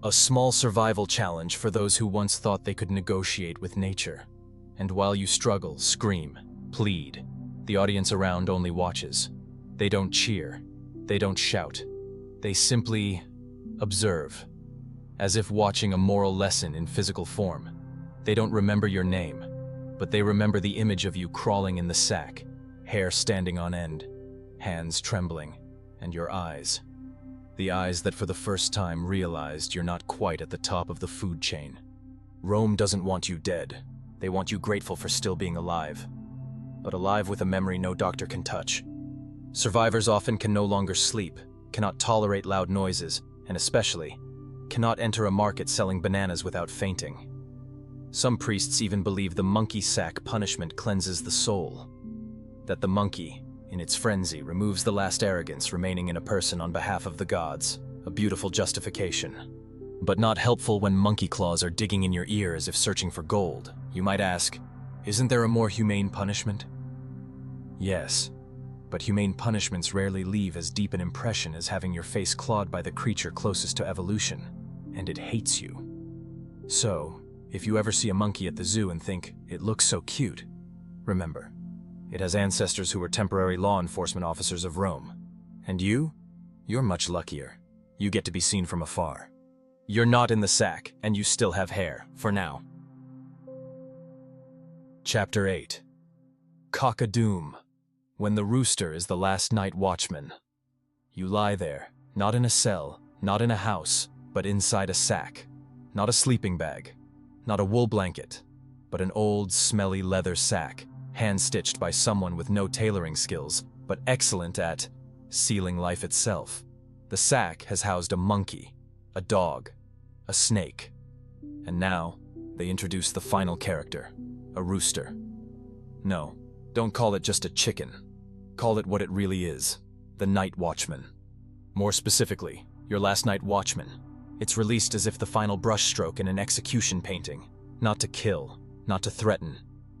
A small survival challenge for those who once thought they could negotiate with nature. And while you struggle, scream, plead, the audience around only watches. They don't cheer. They don't shout. They simply observe, as if watching a moral lesson in physical form. They don't remember your name, but they remember the image of you crawling in the sack, hair standing on end, hands trembling, and your eyes. The eyes that for the first time realized you're not quite at the top of the food chain. Rome doesn't want you dead. They want you grateful for still being alive. But alive with a memory no doctor can touch. Survivors often can no longer sleep, cannot tolerate loud noises, and especially, cannot enter a market selling bananas without fainting. Some priests even believe the monkey sack punishment cleanses the soul. That the monkey, in its frenzy, removes the last arrogance remaining in a person on behalf of the gods. A beautiful justification. But not helpful when monkey claws are digging in your ear as if searching for gold. You might ask, isn't there a more humane punishment? Yes, but humane punishments rarely leave as deep an impression as having your face clawed by the creature closest to evolution, and it hates you. So, if you ever see a monkey at the zoo and think, it looks so cute, remember, it has ancestors who were temporary law enforcement officers of Rome. And you're much luckier. You get to be seen from afar. You're not in the sack, and you still have hair, for now. Chapter 8. Cock-a-doom. When the rooster is the last night watchman. You lie there, not in a cell, not in a house, but inside a sack. Not a sleeping bag, not a wool blanket, but an old, smelly leather sack, hand-stitched by someone with no tailoring skills, but excellent at sealing life itself. The sack has housed a monkey, a dog, a snake, and now they introduce the final character, a rooster. No, don't call it just a chicken. Call it what it really is, the night watchman. More specifically, your last night watchman. It's released as if the final brushstroke in an execution painting, not to kill, not to threaten,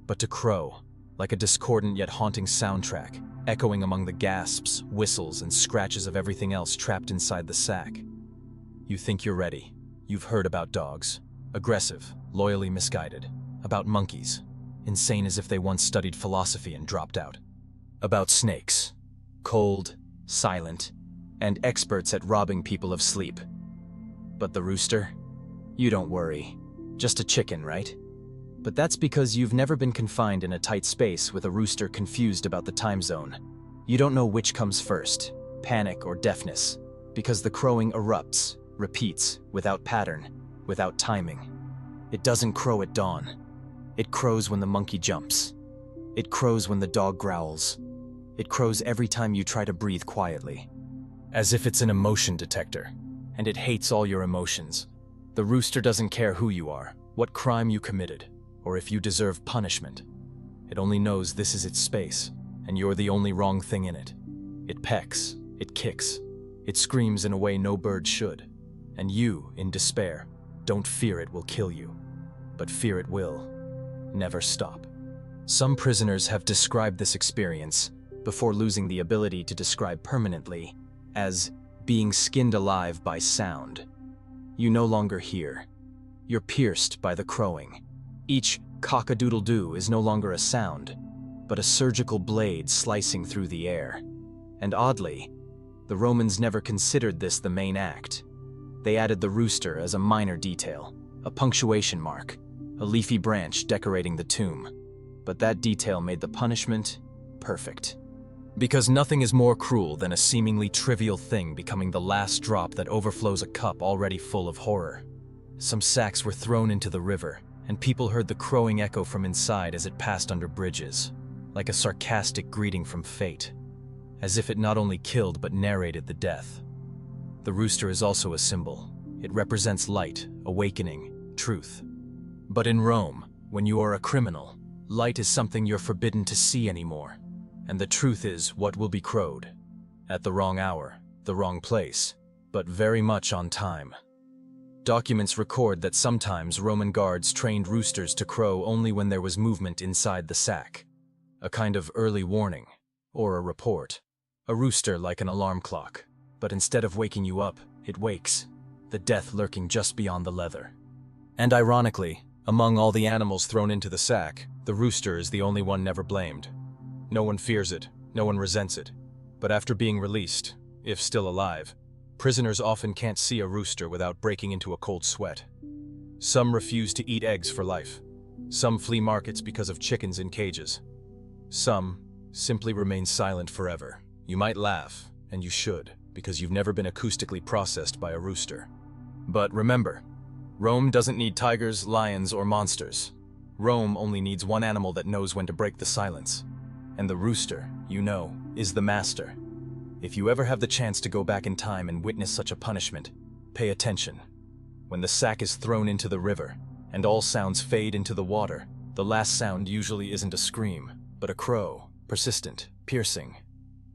but to crow, like a discordant yet haunting soundtrack, echoing among the gasps, whistles, and scratches of everything else trapped inside the sack. You think you're ready. You've heard about dogs, aggressive, loyally misguided, about monkeys, insane as if they once studied philosophy and dropped out, about snakes, cold, silent, and experts at robbing people of sleep. But the rooster? You don't worry. Just a chicken, right? But that's because you've never been confined in a tight space with a rooster confused about the time zone. You don't know which comes first, panic or deafness, because the crowing erupts, repeats, without pattern, without timing. It doesn't crow at dawn. It crows when the monkey jumps. It crows when the dog growls. It crows every time you try to breathe quietly. As if it's an emotion detector, and it hates all your emotions. The rooster doesn't care who you are, what crime you committed, or if you deserve punishment. It only knows this is its space, and you're the only wrong thing in it. It pecks, it kicks, it screams in a way no bird should. And you, in despair, don't fear it will kill you, but fear it will never stop. Some prisoners have described this experience, before losing the ability to describe permanently, as being skinned alive by sound. You no longer hear. You're pierced by the crowing. Each cock-a-doodle-doo is no longer a sound, but a surgical blade slicing through the air. And oddly, the Romans never considered this the main act. They added the rooster as a minor detail, a punctuation mark, a leafy branch decorating the tomb. But that detail made the punishment perfect. Because nothing is more cruel than a seemingly trivial thing becoming the last drop that overflows a cup already full of horror. Some sacks were thrown into the river, and people heard the crowing echo from inside as it passed under bridges, like a sarcastic greeting from fate, as if it not only killed but narrated the death. The rooster is also a symbol. It represents light, awakening, truth. But in Rome, when you are a criminal, light is something you're forbidden to see anymore. And the truth is what will be crowed. At the wrong hour, the wrong place, but very much on time. Documents record that sometimes Roman guards trained roosters to crow only when there was movement inside the sack. A kind of early warning, or a report. A rooster like an alarm clock, but instead of waking you up, it wakes, the death lurking just beyond the leather. And ironically, among all the animals thrown into the sack, the rooster is the only one never blamed. No one fears it, no one resents it. But after being released, if still alive, prisoners often can't see a rooster without breaking into a cold sweat. Some refuse to eat eggs for life. Some flee markets because of chickens in cages. Some simply remain silent forever. You might laugh, and you should, because you've never been acoustically processed by a rooster. But remember, Rome doesn't need tigers, lions, or monsters. Rome only needs one animal that knows when to break the silence. And the rooster, you know, is the master. If you ever have the chance to go back in time and witness such a punishment, pay attention. When the sack is thrown into the river, and all sounds fade into the water, the last sound usually isn't a scream, but a crow, persistent, piercing.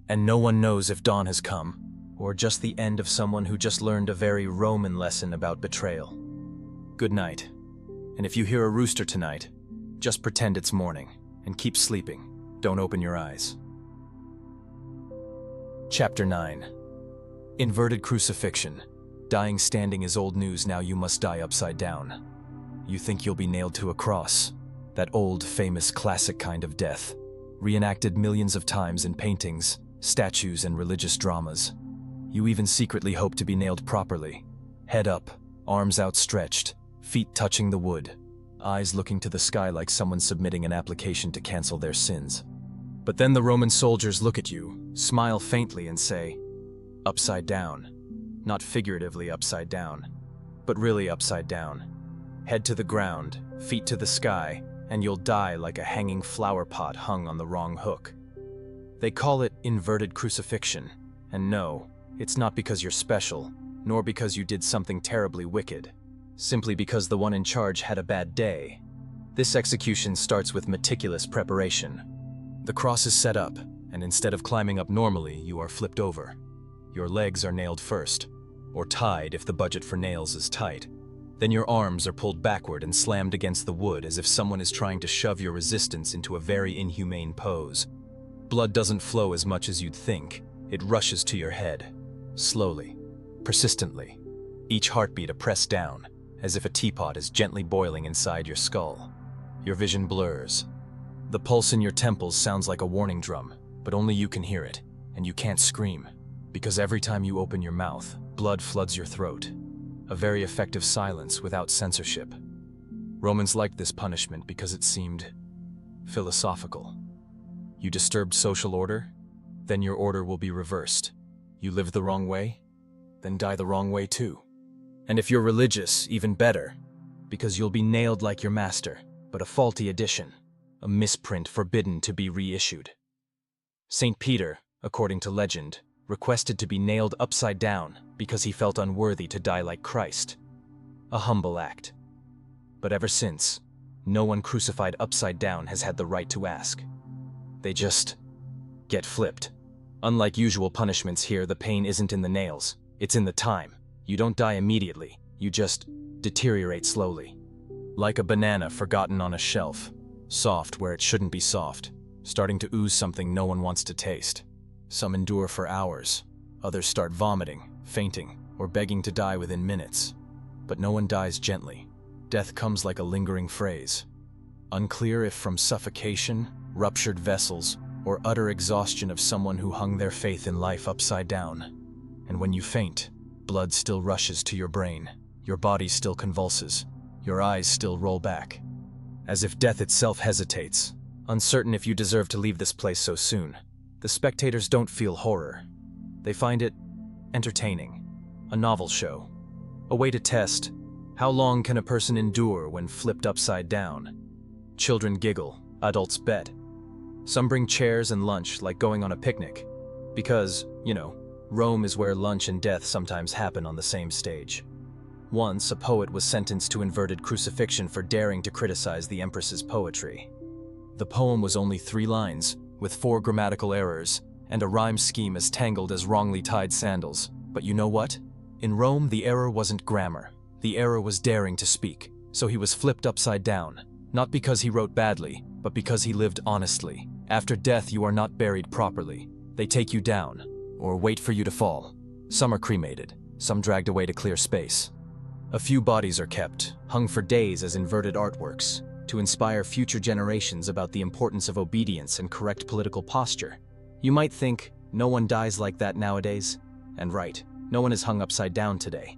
And no one knows if dawn has come, or just the end of someone who just learned a very Roman lesson about betrayal. Good night. And if you hear a rooster tonight, just pretend it's morning, and keep sleeping. Don't open your eyes. Chapter 9. Inverted crucifixion. Dying standing is old news, now you must die upside down. You think you'll be nailed to a cross. That old, famous, classic kind of death. Reenacted millions of times in paintings, statues, and religious dramas. You even secretly hope to be nailed properly. Head up, arms outstretched, feet touching the wood, eyes looking to the sky like someone submitting an application to cancel their sins. But then the Roman soldiers look at you, smile faintly and say, upside down. Not figuratively upside down, but really upside down. Head to the ground, feet to the sky, and you'll die like a hanging flower pot hung on the wrong hook. They call it inverted crucifixion, and no, it's not because you're special, nor because you did something terribly wicked, simply because the one in charge had a bad day. This execution starts with meticulous preparation. The cross is set up, and instead of climbing up normally, you are flipped over. Your legs are nailed first, or tied if the budget for nails is tight. Then your arms are pulled backward and slammed against the wood as if someone is trying to shove your resistance into a very inhumane pose. Blood doesn't flow as much as you'd think. It rushes to your head, slowly, persistently, each heartbeat a press down, as if a teapot is gently boiling inside your skull. Your vision blurs. The pulse in your temples sounds like a warning drum, but only you can hear it, and you can't scream, because every time you open your mouth, blood floods your throat. A very effective silence without censorship. Romans liked this punishment because it seemed philosophical. You disturbed social order, then your order will be reversed. You live the wrong way, then die the wrong way too. And if you're religious, even better, because you'll be nailed like your master, but a faulty edition, a misprint forbidden to be reissued. St. Peter, according to legend, requested to be nailed upside down because he felt unworthy to die like Christ. A humble act. But ever since, no one crucified upside down has had the right to ask. They just get flipped. Unlike usual punishments here, the pain isn't in the nails, it's in the time. You don't die immediately, you just deteriorate slowly. Like a banana forgotten on a shelf, soft where it shouldn't be soft, starting to ooze something no one wants to taste. Some endure for hours, others start vomiting, fainting, or begging to die within minutes. But no one dies gently. Death comes like a lingering phrase. Unclear if from suffocation, ruptured vessels, or utter exhaustion of someone who hung their faith in life upside down. And when you faint, blood still rushes to your brain, your body still convulses, your eyes still roll back, as if death itself hesitates, uncertain if you deserve to leave this place so soon. The spectators don't feel horror. They find it entertaining, a novel show, a way to test how long can a person endure when flipped upside down. Children giggle, adults bet. Some bring chairs and lunch like going on a picnic, because, Rome is where lunch and death sometimes happen on the same stage. Once, a poet was sentenced to inverted crucifixion for daring to criticize the empress's poetry. The poem was only 3 lines, with 4 grammatical errors, and a rhyme scheme as tangled as wrongly tied sandals. But you know what? In Rome, the error wasn't grammar. The error was daring to speak, so he was flipped upside down, not because he wrote badly, but because he lived honestly. After death, you are not buried properly. They take you down, or wait for you to fall. Some are cremated, some dragged away to clear space. A few bodies are kept, hung for days as inverted artworks, to inspire future generations about the importance of obedience and correct political posture. You might think, no one dies like that nowadays. And right, no one is hung upside down today.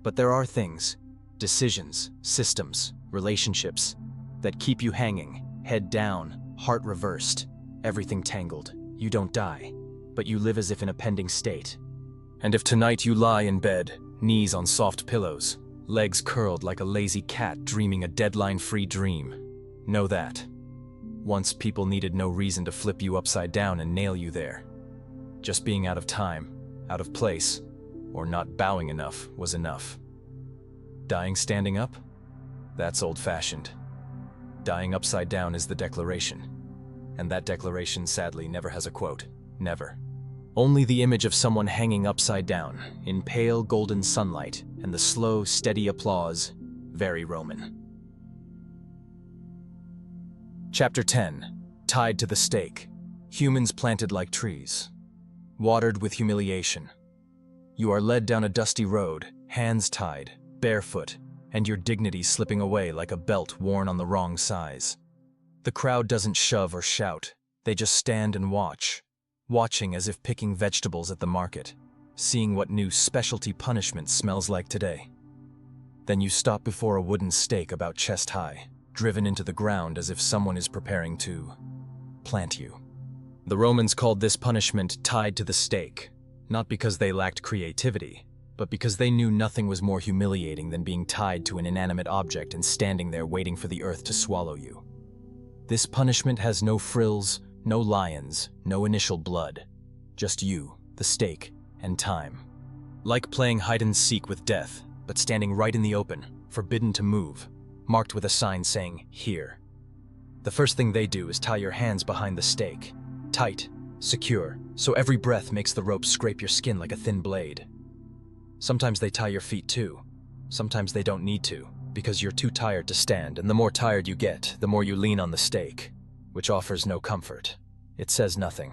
But there are things, decisions, systems, relationships, that keep you hanging, head down, heart reversed, everything tangled. You don't die, but you live as if in a pending state. And if tonight you lie in bed, knees on soft pillows, legs curled like a lazy cat dreaming a deadline-free dream, know that once people needed no reason to flip you upside down and nail you there. Just being out of time, out of place, or not bowing enough was enough. Dying standing up? That's old-fashioned. Dying upside down is the declaration. And that declaration, sadly, never has a quote. Never. Only the image of someone hanging upside down, in pale golden sunlight, and the slow, steady applause, very Roman. Chapter 10. Tied to the stake. Humans planted like trees. Watered with humiliation. You are led down a dusty road, hands tied, barefoot, and your dignity slipping away like a belt worn on the wrong size. The crowd doesn't shove or shout, they just stand and watch, watching as if picking vegetables at the market, seeing what new specialty punishment smells like today. Then you stop before a wooden stake about chest high, driven into the ground as if someone is preparing to plant you. The Romans called this punishment tied to the stake, not because they lacked creativity, but because they knew nothing was more humiliating than being tied to an inanimate object and standing there waiting for the earth to swallow you. This punishment has no frills, no lions, no initial blood. Just you, the stake, and time. Like playing hide-and-seek with death, but standing right in the open, forbidden to move, marked with a sign saying, "Here." The first thing they do is tie your hands behind the stake, tight, secure, so every breath makes the rope scrape your skin like a thin blade. Sometimes they tie your feet too. Sometimes they don't need to, because you're too tired to stand, and the more tired you get, the more you lean on the stake, which offers no comfort. It says nothing.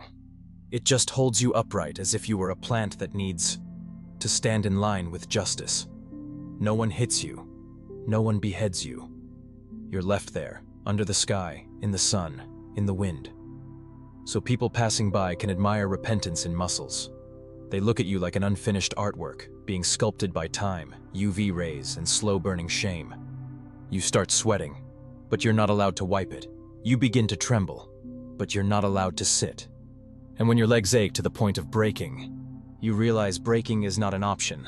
It just holds you upright as if you were a plant that needs to stand in line with justice. No one hits you. No one beheads you. You're left there, under the sky, in the sun, in the wind. So people passing by can admire repentance in muscles. They look at you like an unfinished artwork, being sculpted by time, UV rays, and slow-burning shame. You start sweating, but you're not allowed to wipe it. You begin to tremble, but you're not allowed to sit. And when your legs ache to the point of breaking, you realize breaking is not an option,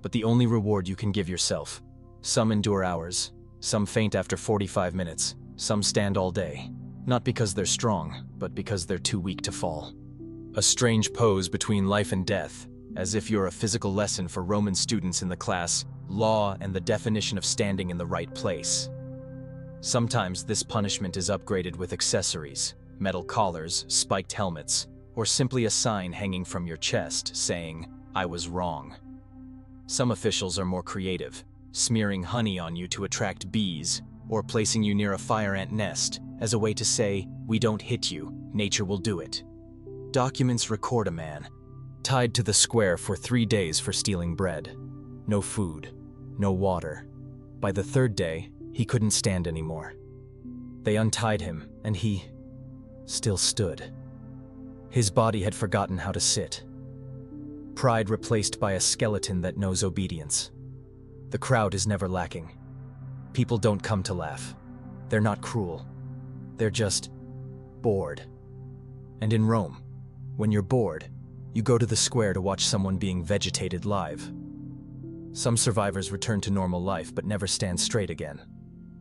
but the only reward you can give yourself. Some endure hours, some faint after 45 minutes, some stand all day. Not because they're strong, but because they're too weak to fall. A strange pose between life and death, as if you're a physical lesson for Roman students in the class, Law and the Definition of Standing in the Right Place. Sometimes this punishment is upgraded with accessories, metal collars, spiked helmets, or simply a sign hanging from your chest saying, "I was wrong." Some officials are more creative, smearing honey on you to attract bees, or placing you near a fire ant nest as a way to say, "We don't hit you, nature will do it." Documents record a man tied to the square for 3 days for stealing bread. No food, no water. By the 3rd day, he couldn't stand anymore. They untied him, and he still stood. His body had forgotten how to sit. Pride replaced by a skeleton that knows obedience. The crowd is never lacking. People don't come to laugh. They're not cruel. They're just bored. And in Rome, when you're bored, you go to the square to watch someone being vegetated live. Some survivors return to normal life but never stand straight again.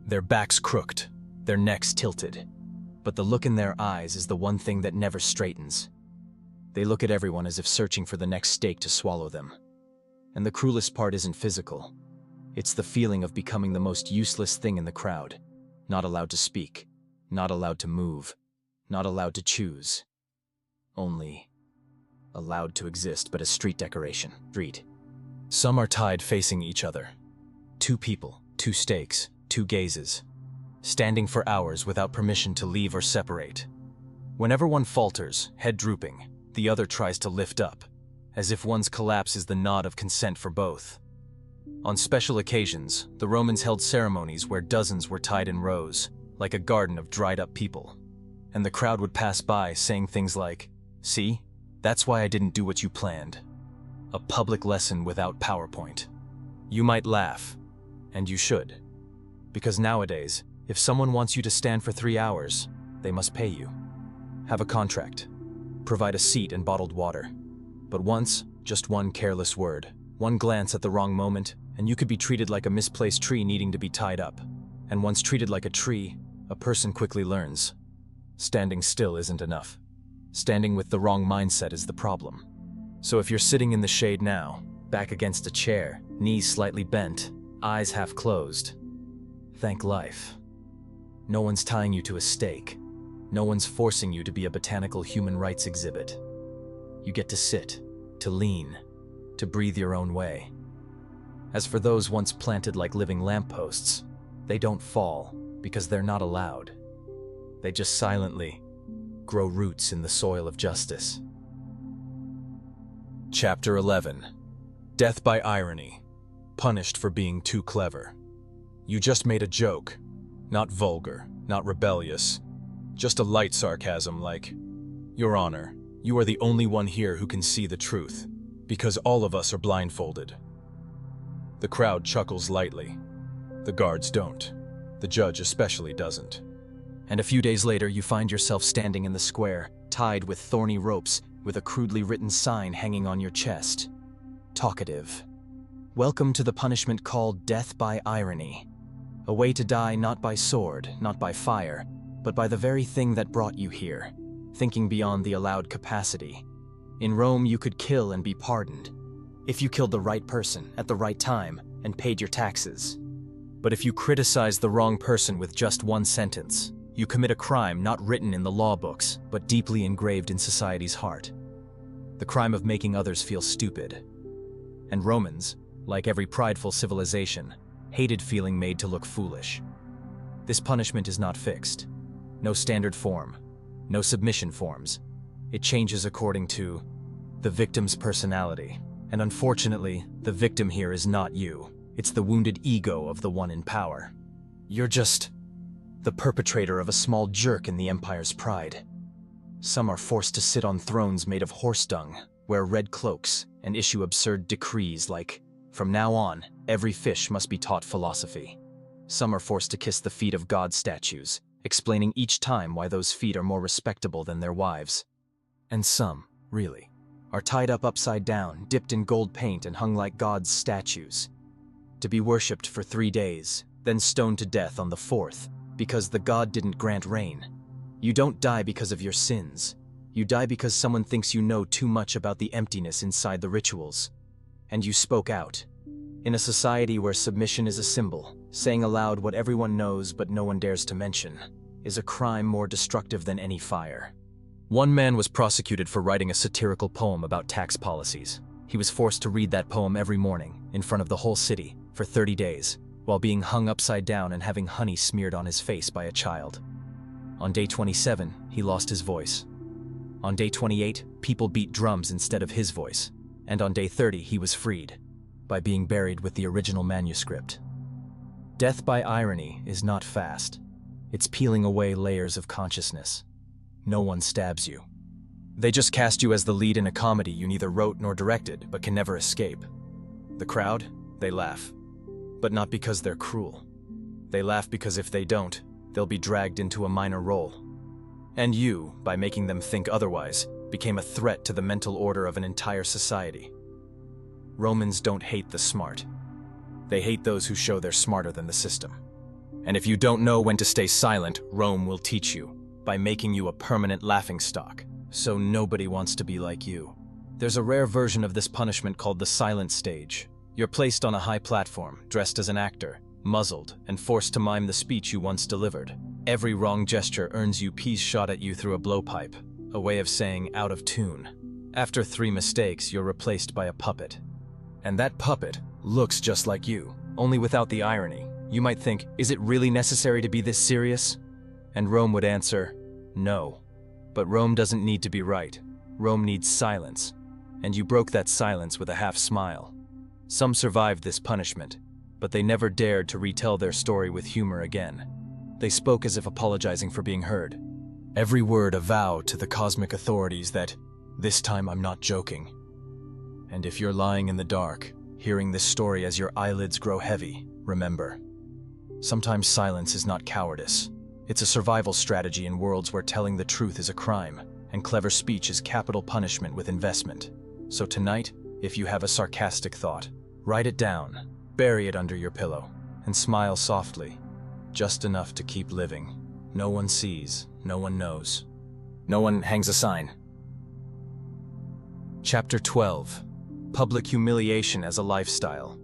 Their backs crooked, their necks tilted. But the look in their eyes is the one thing that never straightens. They look at everyone as if searching for the next steak to swallow them. And the cruelest part isn't physical. It's the feeling of becoming the most useless thing in the crowd. Not allowed to speak, not allowed to move, not allowed to choose. Only allowed to exist but as street decoration. Street. Some are tied facing each other. 2 people, 2 stakes, 2 gazes. Standing for hours without permission to leave or separate. Whenever one falters, head drooping, the other tries to lift up, as if one's collapse is the nod of consent for both. On special occasions, the Romans held ceremonies where dozens were tied in rows, like a garden of dried-up people. And the crowd would pass by saying things like, "See, that's why I didn't do what you planned." A public lesson without PowerPoint. You might laugh, and you should, because nowadays, if someone wants you to stand for 3 hours, they must pay you. Have a contract. Provide a seat and bottled water. But once, just one careless word, one glance at the wrong moment, and you could be treated like a misplaced tree needing to be tied up. And once treated like a tree, a person quickly learns. Standing still isn't enough. Standing with the wrong mindset is the problem. So if you're sitting in the shade now, back against a chair, knees slightly bent, eyes half closed, thank life. No one's tying you to a stake. No one's forcing you to be a botanical human rights exhibit. You get to sit, to lean, to breathe your own way. As for those once planted like living lampposts, they don't fall because they're not allowed. They just silently grow roots in the soil of justice. Chapter 11. Death by irony. Punished for being too clever. You just made a joke. Not vulgar, not rebellious. Just a light sarcasm like, "Your Honor, you are the only one here who can see the truth, because all of us are blindfolded." The crowd chuckles lightly. The guards don't. The judge especially doesn't. And a few days later, you find yourself standing in the square, tied with thorny ropes, with a crudely written sign hanging on your chest. Talkative. Welcome to the punishment called death by irony. A way to die not by sword, not by fire, but by the very thing that brought you here, thinking beyond the allowed capacity. In Rome, you could kill and be pardoned, if you killed the right person at the right time and paid your taxes. But if you criticize the wrong person with just one sentence, you commit a crime not written in the law books, but deeply engraved in society's heart. The crime of making others feel stupid. And Romans, like every prideful civilization, hated feeling made to look foolish. This punishment is not fixed. No standard form. No submission forms. It changes according to the victim's personality. And unfortunately, the victim here is not you. It's the wounded ego of the one in power. You're just the perpetrator of a small jerk in the empire's pride. Some are forced to sit on thrones made of horse dung, wear red cloaks, and issue absurd decrees like, from now on, every fish must be taught philosophy. Some are forced to kiss the feet of god statues, explaining each time why those feet are more respectable than their wives. And some, really, are tied up upside down, dipped in gold paint and hung like gods' statues, to be worshipped for 3 days, then stoned to death on the 4th, because the god didn't grant rain. You don't die because of your sins. You die because someone thinks you know too much about the emptiness inside the rituals. And you spoke out. In a society where submission is a symbol, saying aloud what everyone knows but no one dares to mention is a crime more destructive than any fire. One man was prosecuted for writing a satirical poem about tax policies. He was forced to read that poem every morning, in front of the whole city, for 30 days, while being hung upside down and having honey smeared on his face by a child. On day 27, he lost his voice. On day 28, people beat drums instead of his voice. And on day 30, he was freed, by being buried with the original manuscript. Death by irony is not fast. It's peeling away layers of consciousness. No one stabs you. They just cast you as the lead in a comedy you neither wrote nor directed, but can never escape. The crowd, they laugh. But not because they're cruel. They laugh because if they don't, they'll be dragged into a minor role. And you, by making them think otherwise, became a threat to the mental order of an entire society. Romans don't hate the smart. They hate those who show they're smarter than the system. And if you don't know when to stay silent, Rome will teach you, by making you a permanent laughingstock, so nobody wants to be like you. There's a rare version of this punishment called the silent stage. You're placed on a high platform, dressed as an actor, muzzled, and forced to mime the speech you once delivered. Every wrong gesture earns you peas shot at you through a blowpipe, a way of saying out of tune. After 3 mistakes, you're replaced by a puppet. And that puppet looks just like you, only without the irony. You might think, is it really necessary to be this serious? And Rome would answer, no. But Rome doesn't need to be right. Rome needs silence. And you broke that silence with a half smile. Some survived this punishment, but they never dared to retell their story with humor again. They spoke as if apologizing for being heard. Every word a vow to the cosmic authorities that, this time I'm not joking. And if you're lying in the dark, hearing this story as your eyelids grow heavy, remember, sometimes silence is not cowardice. It's a survival strategy in worlds where telling the truth is a crime, and clever speech is capital punishment with investment. So tonight, if you have a sarcastic thought, write it down, bury it under your pillow, and smile softly, just enough to keep living. No one sees, no one knows. No one hangs a sign. Chapter 12. Public humiliation as a lifestyle.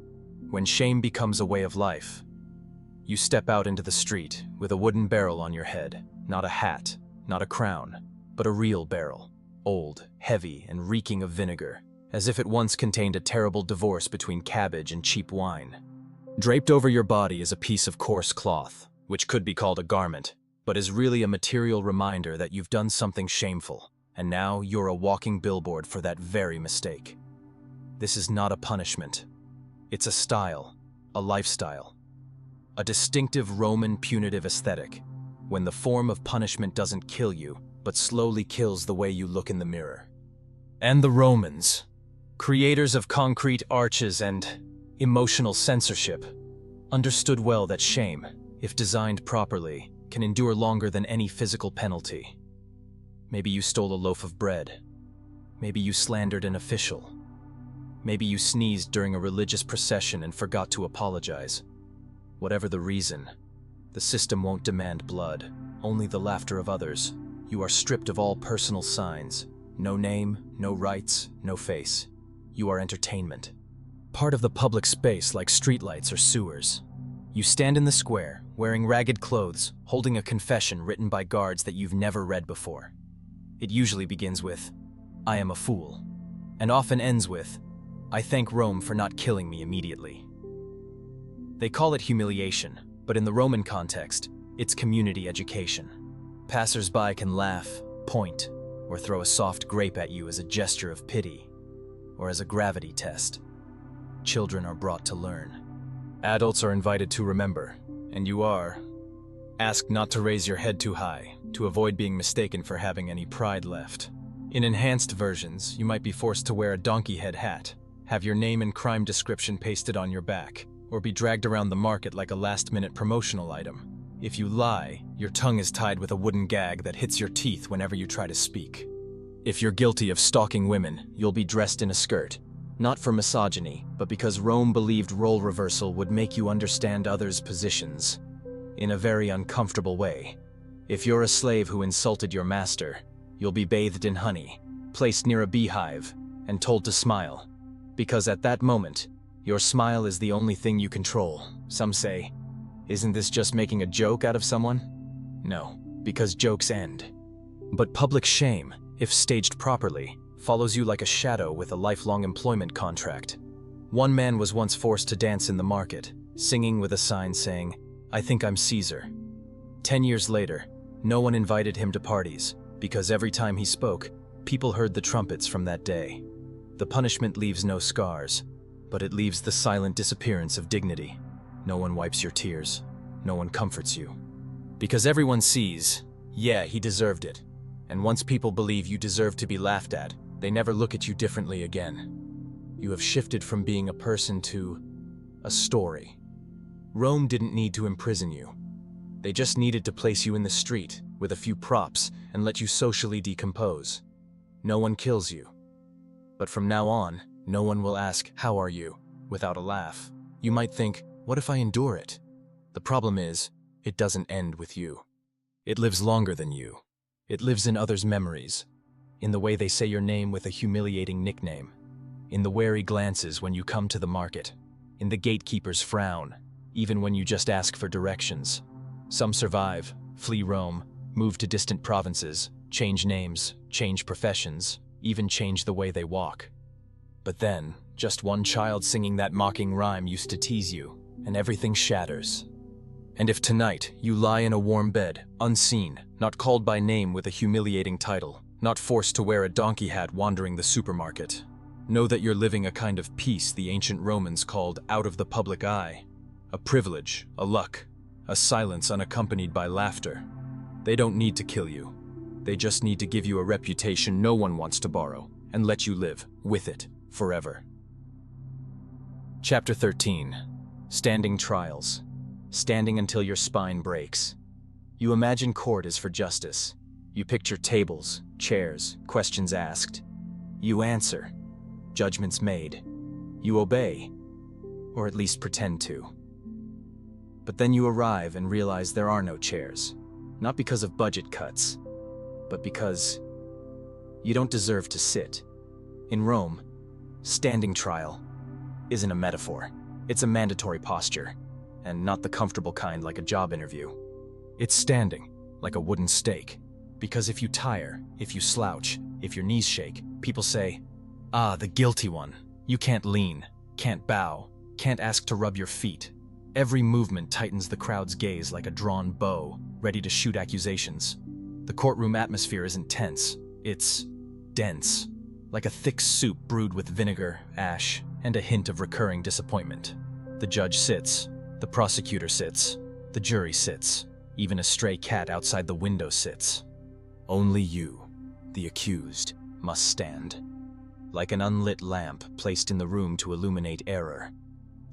When shame becomes a way of life. You step out into the street with a wooden barrel on your head, not a hat, not a crown, but a real barrel, old, heavy, and reeking of vinegar, as if it once contained a terrible divorce between cabbage and cheap wine. Draped over your body is a piece of coarse cloth, which could be called a garment, but is really a material reminder that you've done something shameful, and now you're a walking billboard for that very mistake. This is not a punishment. It's a style, a lifestyle. A distinctive Roman punitive aesthetic, when the form of punishment doesn't kill you, but slowly kills the way you look in the mirror. And the Romans, creators of concrete arches and emotional censorship, understood well that shame, if designed properly, can endure longer than any physical penalty. Maybe you stole a loaf of bread. Maybe you slandered an official. Maybe you sneezed during a religious procession and forgot to apologize. Whatever the reason, the system won't demand blood, only the laughter of others. You are stripped of all personal signs. No name, no rights, no face. You are entertainment. Part of the public space like streetlights or sewers. You stand in the square, wearing ragged clothes, holding a confession written by guards that you've never read before. It usually begins with, I am a fool, and often ends with, I thank Rome for not killing me immediately. They call it humiliation, but in the Roman context, it's community education. Passers-by can laugh, point, or throw a soft grape at you as a gesture of pity, or as a gravity test. Children are brought to learn. Adults are invited to remember, and you are asked not to raise your head too high, to avoid being mistaken for having any pride left. In enhanced versions, you might be forced to wear a donkey head hat, have your name and crime description pasted on your back, or be dragged around the market like a last-minute promotional item. If you lie, your tongue is tied with a wooden gag that hits your teeth whenever you try to speak. If you're guilty of stalking women, you'll be dressed in a skirt. Not for misogyny, but because Rome believed role reversal would make you understand others' positions in a very uncomfortable way. If you're a slave who insulted your master, you'll be bathed in honey, placed near a beehive, and told to smile. Because at that moment, your smile is the only thing you control. Some say, isn't this just making a joke out of someone? No, because jokes end. But public shame, if staged properly, follows you like a shadow with a lifelong employment contract. One man was once forced to dance in the market, singing with a sign saying, "I think I'm Caesar." 10 years later, no one invited him to parties, because every time he spoke, people heard the trumpets from that day. The punishment leaves no scars, but it leaves the silent disappearance of dignity. No one wipes your tears. No one comforts you. Because everyone sees, yeah, he deserved it. And once people believe you deserve to be laughed at, they never look at you differently again. You have shifted from being a person to a story. Rome didn't need to imprison you. They just needed to place you in the street with a few props and let you socially decompose. No one kills you. But from now on, no one will ask, "How are you?" without a laugh. You might think, what if I endure it? The problem is, it doesn't end with you. It lives longer than you. It lives in others' memories, in the way they say your name with a humiliating nickname, in the wary glances when you come to the market, in the gatekeeper's frown, even when you just ask for directions. Some survive, flee Rome, move to distant provinces, change names, change professions, even change the way they walk. But then, just one child singing that mocking rhyme used to tease you, and everything shatters. And if tonight you lie in a warm bed, unseen, not called by name with a humiliating title, not forced to wear a donkey hat wandering the supermarket, know that you're living a kind of peace the ancient Romans called out of the public eye. A privilege, a luck, a silence unaccompanied by laughter. They don't need to kill you. They just need to give you a reputation no one wants to borrow, and let you live with it forever. Chapter 13. Standing Trials. Standing until your spine breaks. You imagine court is for justice. You picture tables, chairs, questions asked. You answer. Judgments made. You obey. Or at least pretend to. But then you arrive and realize there are no chairs. Not because of budget cuts, but because you don't deserve to sit. In Rome, standing trial isn't a metaphor. It's a mandatory posture, and not the comfortable kind like a job interview. It's standing, like a wooden stake. Because if you tire, if you slouch, if your knees shake, people say, "Ah, the guilty one. You can't lean, can't bow, can't ask to rub your feet." Every movement tightens the crowd's gaze like a drawn bow, ready to shoot accusations. The courtroom atmosphere isn't tense, it's dense, like a thick soup brewed with vinegar, ash, and a hint of recurring disappointment. The judge sits, the prosecutor sits, the jury sits, even a stray cat outside the window sits. Only you, the accused, must stand. Like an unlit lamp placed in the room to illuminate error.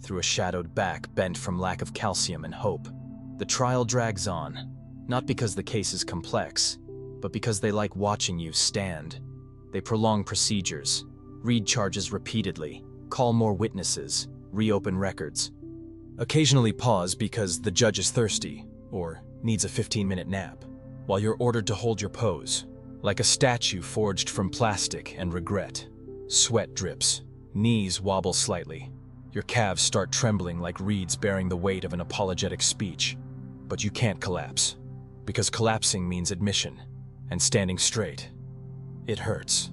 Through a shadowed back bent from lack of calcium and hope, the trial drags on, not because the case is complex, but because they like watching you stand. They prolong procedures, read charges repeatedly, call more witnesses, reopen records. Occasionally pause because the judge is thirsty, or needs a 15-minute nap, while you're ordered to hold your pose, like a statue forged from plastic and regret. Sweat drips, knees wobble slightly. Your calves start trembling like reeds bearing the weight of an apologetic speech. But you can't collapse, because collapsing means admission, and standing straight. It hurts.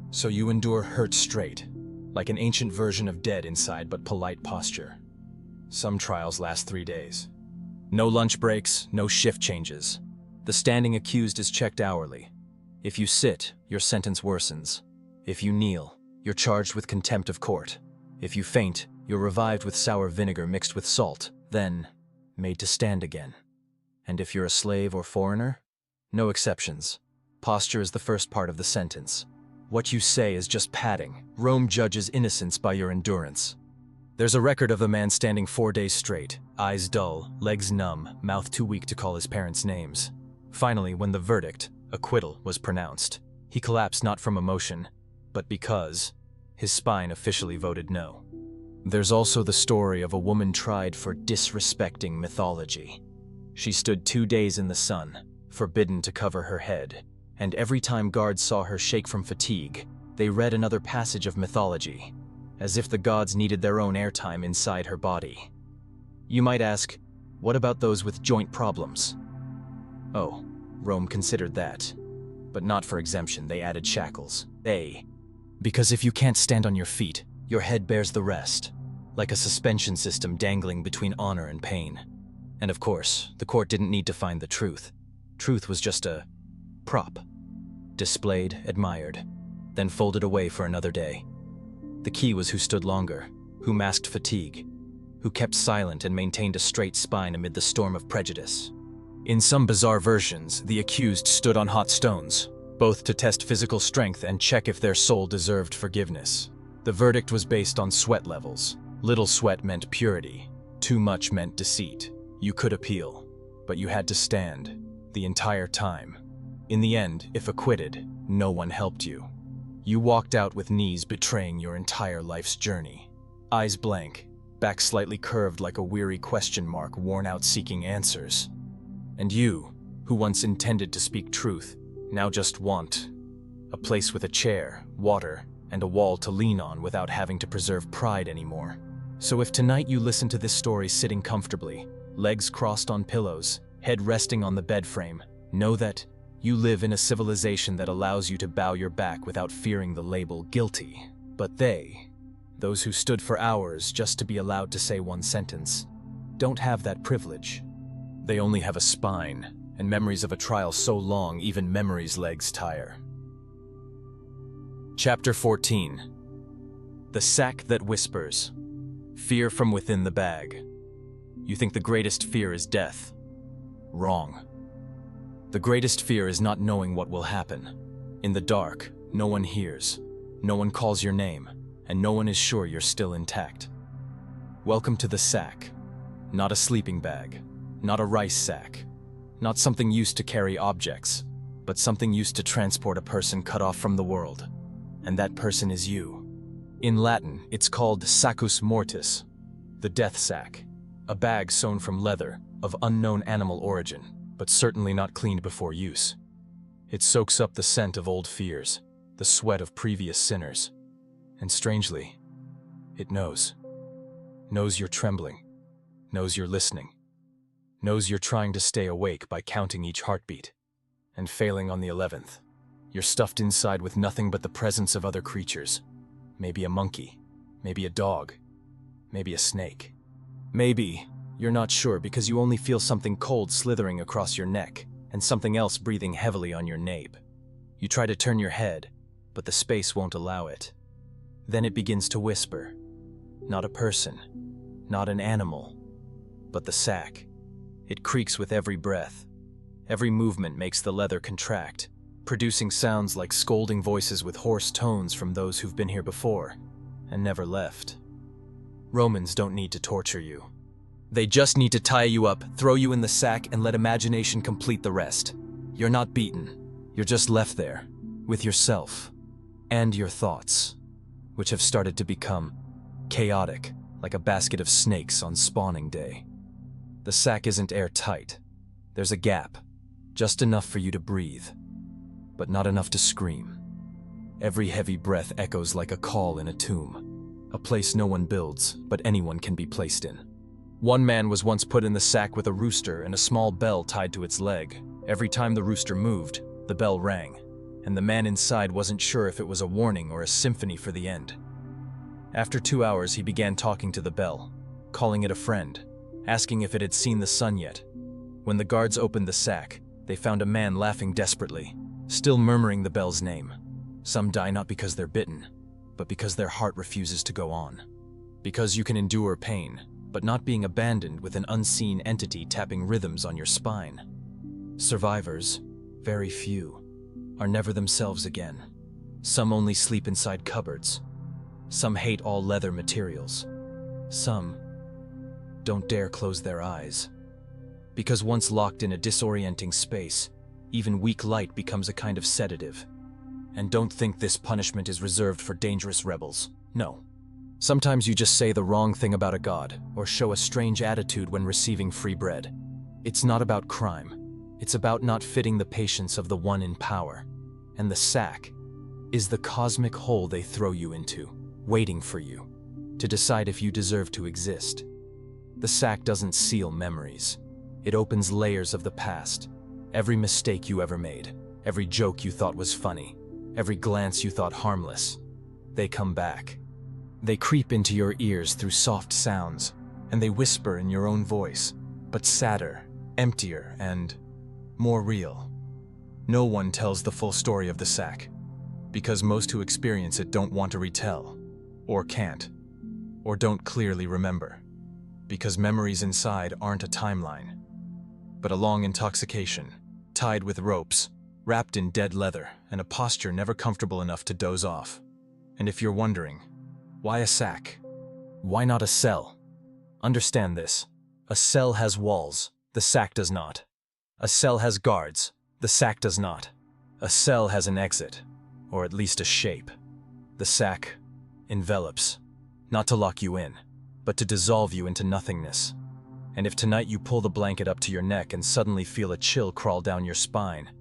So you endure hurt straight, like an ancient version of dead inside but polite posture. Some trials last 3 days. No lunch breaks, no shift changes. The standing accused is checked hourly. If you sit, your sentence worsens. If you kneel, you're charged with contempt of court. If you faint, you're revived with sour vinegar mixed with salt, then made to stand again. And if you're a slave or foreigner, no exceptions. Posture is the first part of the sentence. What you say is just padding. Rome judges innocence by your endurance. There's a record of a man standing 4 days straight, eyes dull, legs numb, mouth too weak to call his parents' names. Finally, when the verdict, acquittal, was pronounced, he collapsed not from emotion, but because his spine officially voted no. There's also the story of a woman tried for disrespecting mythology. She stood 2 days in the sun, forbidden to cover her head, and every time guards saw her shake from fatigue, they read another passage of mythology, as if the gods needed their own airtime inside her body. You might ask, what about those with joint problems? Oh, Rome considered that. But not for exemption, they added shackles. Because if you can't stand on your feet, your head bears the rest, like a suspension system dangling between honor and pain. And of course, the court didn't need to find the truth. Truth was just a prop. Displayed, admired, then folded away for another day. The key was who stood longer, who masked fatigue, who kept silent and maintained a straight spine amid the storm of prejudice. In some bizarre versions, the accused stood on hot stones, both to test physical strength and check if their soul deserved forgiveness. The verdict was based on sweat levels. Little sweat meant purity. Too much meant deceit. You could appeal, but you had to stand the entire time. In the end, if acquitted, no one helped you. You walked out with knees betraying your entire life's journey. Eyes blank, back slightly curved like a weary question mark worn out seeking answers. And you, who once intended to speak truth, now just want a place with a chair, water, and a wall to lean on without having to preserve pride anymore. So if tonight you listen to this story sitting comfortably, legs crossed on pillows, head resting on the bed frame, know that you live in a civilization that allows you to bow your back without fearing the label guilty. But those who stood for hours just to be allowed to say one sentence, don't have that privilege. They only have a spine, and memories of a trial so long even memory's legs tire. Chapter 14. The Sack That Whispers. Fear from within the bag. You think the greatest fear is death. Wrong. The greatest fear is not knowing what will happen. In the dark, no one hears, no one calls your name, and no one is sure you're still intact. Welcome to the sack. Not a sleeping bag, not a rice sack, not something used to carry objects, but something used to transport a person cut off from the world. And that person is you. In Latin, it's called saccus mortis, the death sack, a bag sewn from leather of unknown animal origin, but certainly not cleaned before use. It soaks up the scent of old fears, the sweat of previous sinners. And strangely, it knows. Knows you're trembling, knows you're listening, knows you're trying to stay awake by counting each heartbeat, and failing on the 11th. You're stuffed inside with nothing but the presence of other creatures. Maybe a monkey, maybe a dog, maybe a snake. Maybe you're not sure because you only feel something cold slithering across your neck and something else breathing heavily on your nape. You try to turn your head, but the space won't allow it. Then it begins to whisper. Not a person, not an animal, but the sack. It creaks with every breath. Every movement makes the leather contract, producing sounds like scolding voices with hoarse tones from those who've been here before and never left. Romans don't need to torture you. They just need to tie you up, throw you in the sack, and let imagination complete the rest. You're not beaten. You're just left there, with yourself and your thoughts, which have started to become chaotic, like a basket of snakes on spawning day. The sack isn't airtight. There's a gap, just enough for you to breathe, but not enough to scream. Every heavy breath echoes like a call in a tomb, a place no one builds, but anyone can be placed in. One man was once put in the sack with a rooster and a small bell tied to its leg. Every time the rooster moved, the bell rang, and the man inside wasn't sure if it was a warning or a symphony for the end. After 2 hours, he began talking to the bell, calling it a friend, asking if it had seen the sun yet. When the guards opened the sack, they found a man laughing desperately, still murmuring the bell's name. Some die not because they're bitten, but because their heart refuses to go on. Because you can endure pain, but not being abandoned with an unseen entity tapping rhythms on your spine. Survivors, very few, are never themselves again. Some only sleep inside cupboards. Some hate all leather materials. Some don't dare close their eyes. Because once locked in a disorienting space, even weak light becomes a kind of sedative. And don't think this punishment is reserved for dangerous rebels. No. Sometimes you just say the wrong thing about a god, or show a strange attitude when receiving free bread. It's not about crime. It's about not fitting the patience of the one in power. And the sack is the cosmic hole they throw you into, waiting for you, to decide if you deserve to exist. The sack doesn't seal memories. It opens layers of the past. Every mistake you ever made, every joke you thought was funny, every glance you thought harmless, they come back. They creep into your ears through soft sounds, and they whisper in your own voice, but sadder, emptier, and more real. No one tells the full story of the sack, because most who experience it don't want to retell, or can't, or don't clearly remember, because memories inside aren't a timeline, but a long intoxication, tied with ropes, wrapped in dead leather, and a posture never comfortable enough to doze off. And if you're wondering, why a sack? Why not a cell? Understand this. A cell has walls, the sack does not. A cell has guards, the sack does not. A cell has an exit, or at least a shape. The sack envelops, not to lock you in, but to dissolve you into nothingness. And if tonight you pull the blanket up to your neck and suddenly feel a chill crawl down your spine,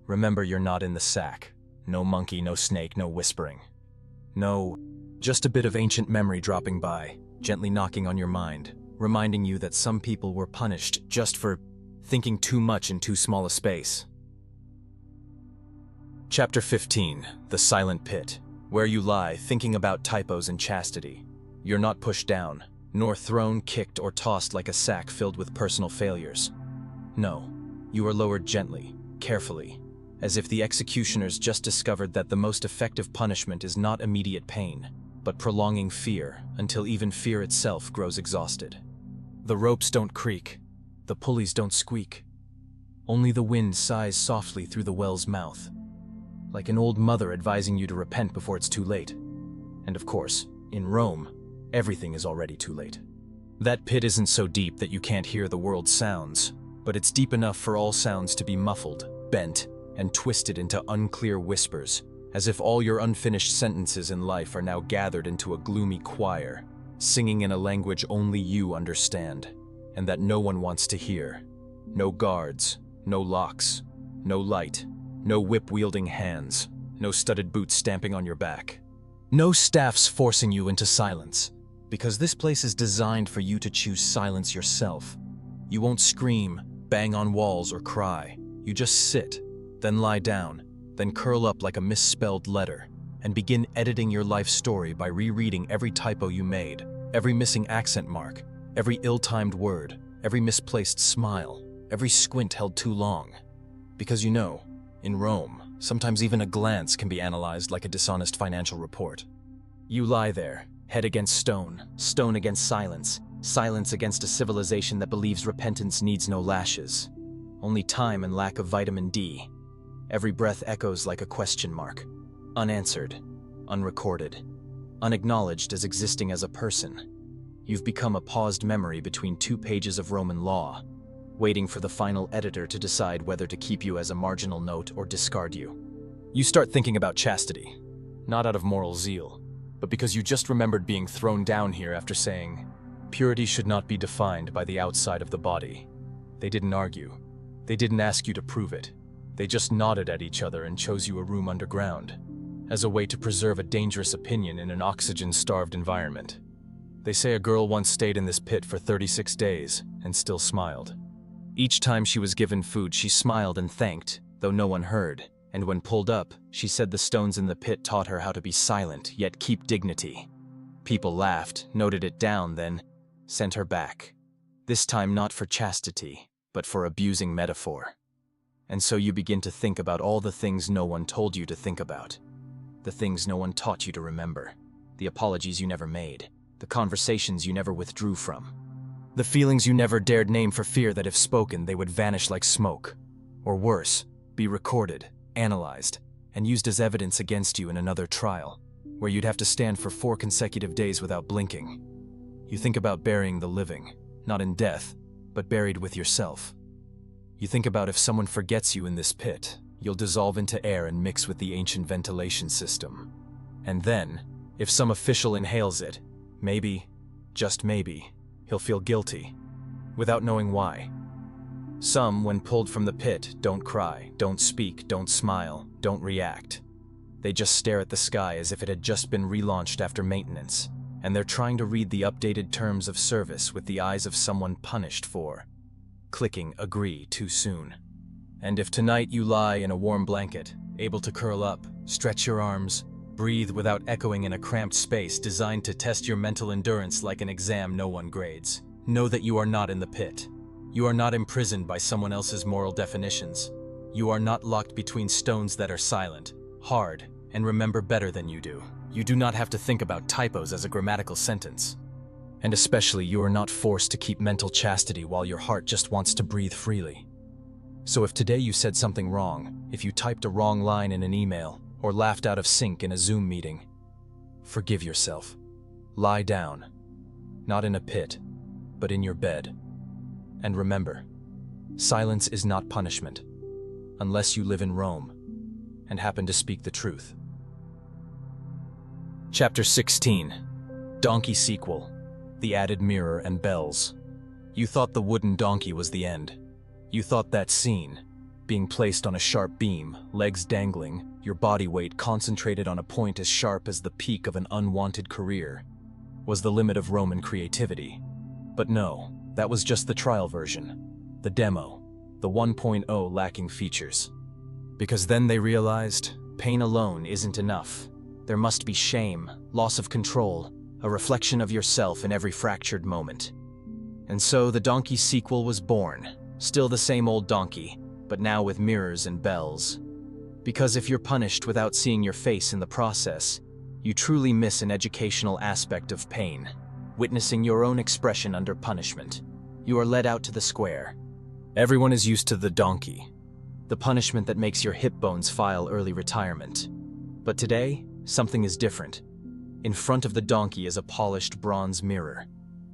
remember you're not in the sack. No monkey, no snake, no whispering. No, just a bit of ancient memory dropping by, gently knocking on your mind, reminding you that some people were punished just for thinking too much in too small a space. Chapter 15, The Silent Pit, where you lie thinking about typos and chastity. You're not pushed down, nor thrown, kicked, or tossed like a sack filled with personal failures. No, you are lowered gently, carefully, as if the executioners just discovered that the most effective punishment is not immediate pain, but prolonging fear until even fear itself grows exhausted. The ropes don't creak, the pulleys don't squeak. Only the wind sighs softly through the well's mouth, like an old mother advising you to repent before it's too late. And of course, in Rome, everything is already too late. That pit isn't so deep that you can't hear the world's sounds, but it's deep enough for all sounds to be muffled, bent, and twisted into unclear whispers, as if all your unfinished sentences in life are now gathered into a gloomy choir, singing in a language only you understand, and that no one wants to hear. No guards, no locks, no light, no whip-wielding hands, no studded boots stamping on your back. No staffs forcing you into silence, because this place is designed for you to choose silence yourself. You won't scream, bang on walls, or cry. You just sit, then lie down, then curl up like a misspelled letter, and begin editing your life story by rereading every typo you made, every missing accent mark, every ill-timed word, every misplaced smile, every squint held too long. Because you know, in Rome, sometimes even a glance can be analyzed like a dishonest financial report. You lie there, head against stone, stone against silence, silence against a civilization that believes repentance needs no lashes, only time and lack of vitamin D. Every breath echoes like a question mark, unanswered, unrecorded, unacknowledged as existing as a person. You've become a paused memory between 2 pages of Roman law, waiting for the final editor to decide whether to keep you as a marginal note or discard you. You start thinking about chastity, not out of moral zeal, but because you just remembered being thrown down here after saying, "Purity should not be defined by the outside of the body." They didn't argue. They didn't ask you to prove it. They just nodded at each other and chose you a room underground, as a way to preserve a dangerous opinion in an oxygen-starved environment. They say a girl once stayed in this pit for 36 days and still smiled. Each time she was given food, she smiled and thanked, though no one heard. And when pulled up, she said the stones in the pit taught her how to be silent, yet keep dignity. People laughed, noted it down, then sent her back. This time not for chastity, but for abusing metaphor. And so you begin to think about all the things no one told you to think about. The things no one taught you to remember. The apologies you never made. The conversations you never withdrew from. The feelings you never dared name for fear that if spoken, they would vanish like smoke. Or worse, be recorded, analyzed, and used as evidence against you in another trial, where you'd have to stand for 4 consecutive days without blinking. You think about burying the living, not in death, but buried with yourself. You think about if someone forgets you in this pit, you'll dissolve into air and mix with the ancient ventilation system. And then, if some official inhales it, maybe, just maybe, he'll feel guilty, without knowing why. Some, when pulled from the pit, don't cry, don't speak, don't smile, don't react. They just stare at the sky as if it had just been relaunched after maintenance, and they're trying to read the updated terms of service with the eyes of someone punished for clicking agree too soon. And if tonight you lie in a warm blanket, able to curl up, stretch your arms, breathe without echoing in a cramped space designed to test your mental endurance like an exam no one grades, know that you are not in the pit. You are not imprisoned by someone else's moral definitions. You are not locked between stones that are silent, hard, and remember better than you do. You do not have to think about typos as a grammatical sentence. And especially, you are not forced to keep mental chastity while your heart just wants to breathe freely. So if today you said something wrong, if you typed a wrong line in an email, or laughed out of sync in a Zoom meeting, forgive yourself. Lie down. Not in a pit, but in your bed. And remember, silence is not punishment, unless you live in Rome and happen to speak the truth. Chapter 16. Donkey Sequel. The Added Mirror and Bells. You thought the wooden donkey was the end. You thought that scene, being placed on a sharp beam, legs dangling, your body weight concentrated on a point as sharp as the peak of an unwanted career, was the limit of Roman creativity. But no, that was just the trial version, the demo, the 1.0 lacking features. Because then they realized pain alone isn't enough. There must be shame, loss of control, a reflection of yourself in every fractured moment. And so the Donkey Sequel was born, still the same old donkey, but now with mirrors and bells. Because if you're punished without seeing your face in the process, you truly miss an educational aspect of pain, witnessing your own expression under punishment. You are led out to the square. Everyone is used to the donkey, the punishment that makes your hip bones file early retirement. But today, something is different. In front of the donkey is a polished bronze mirror,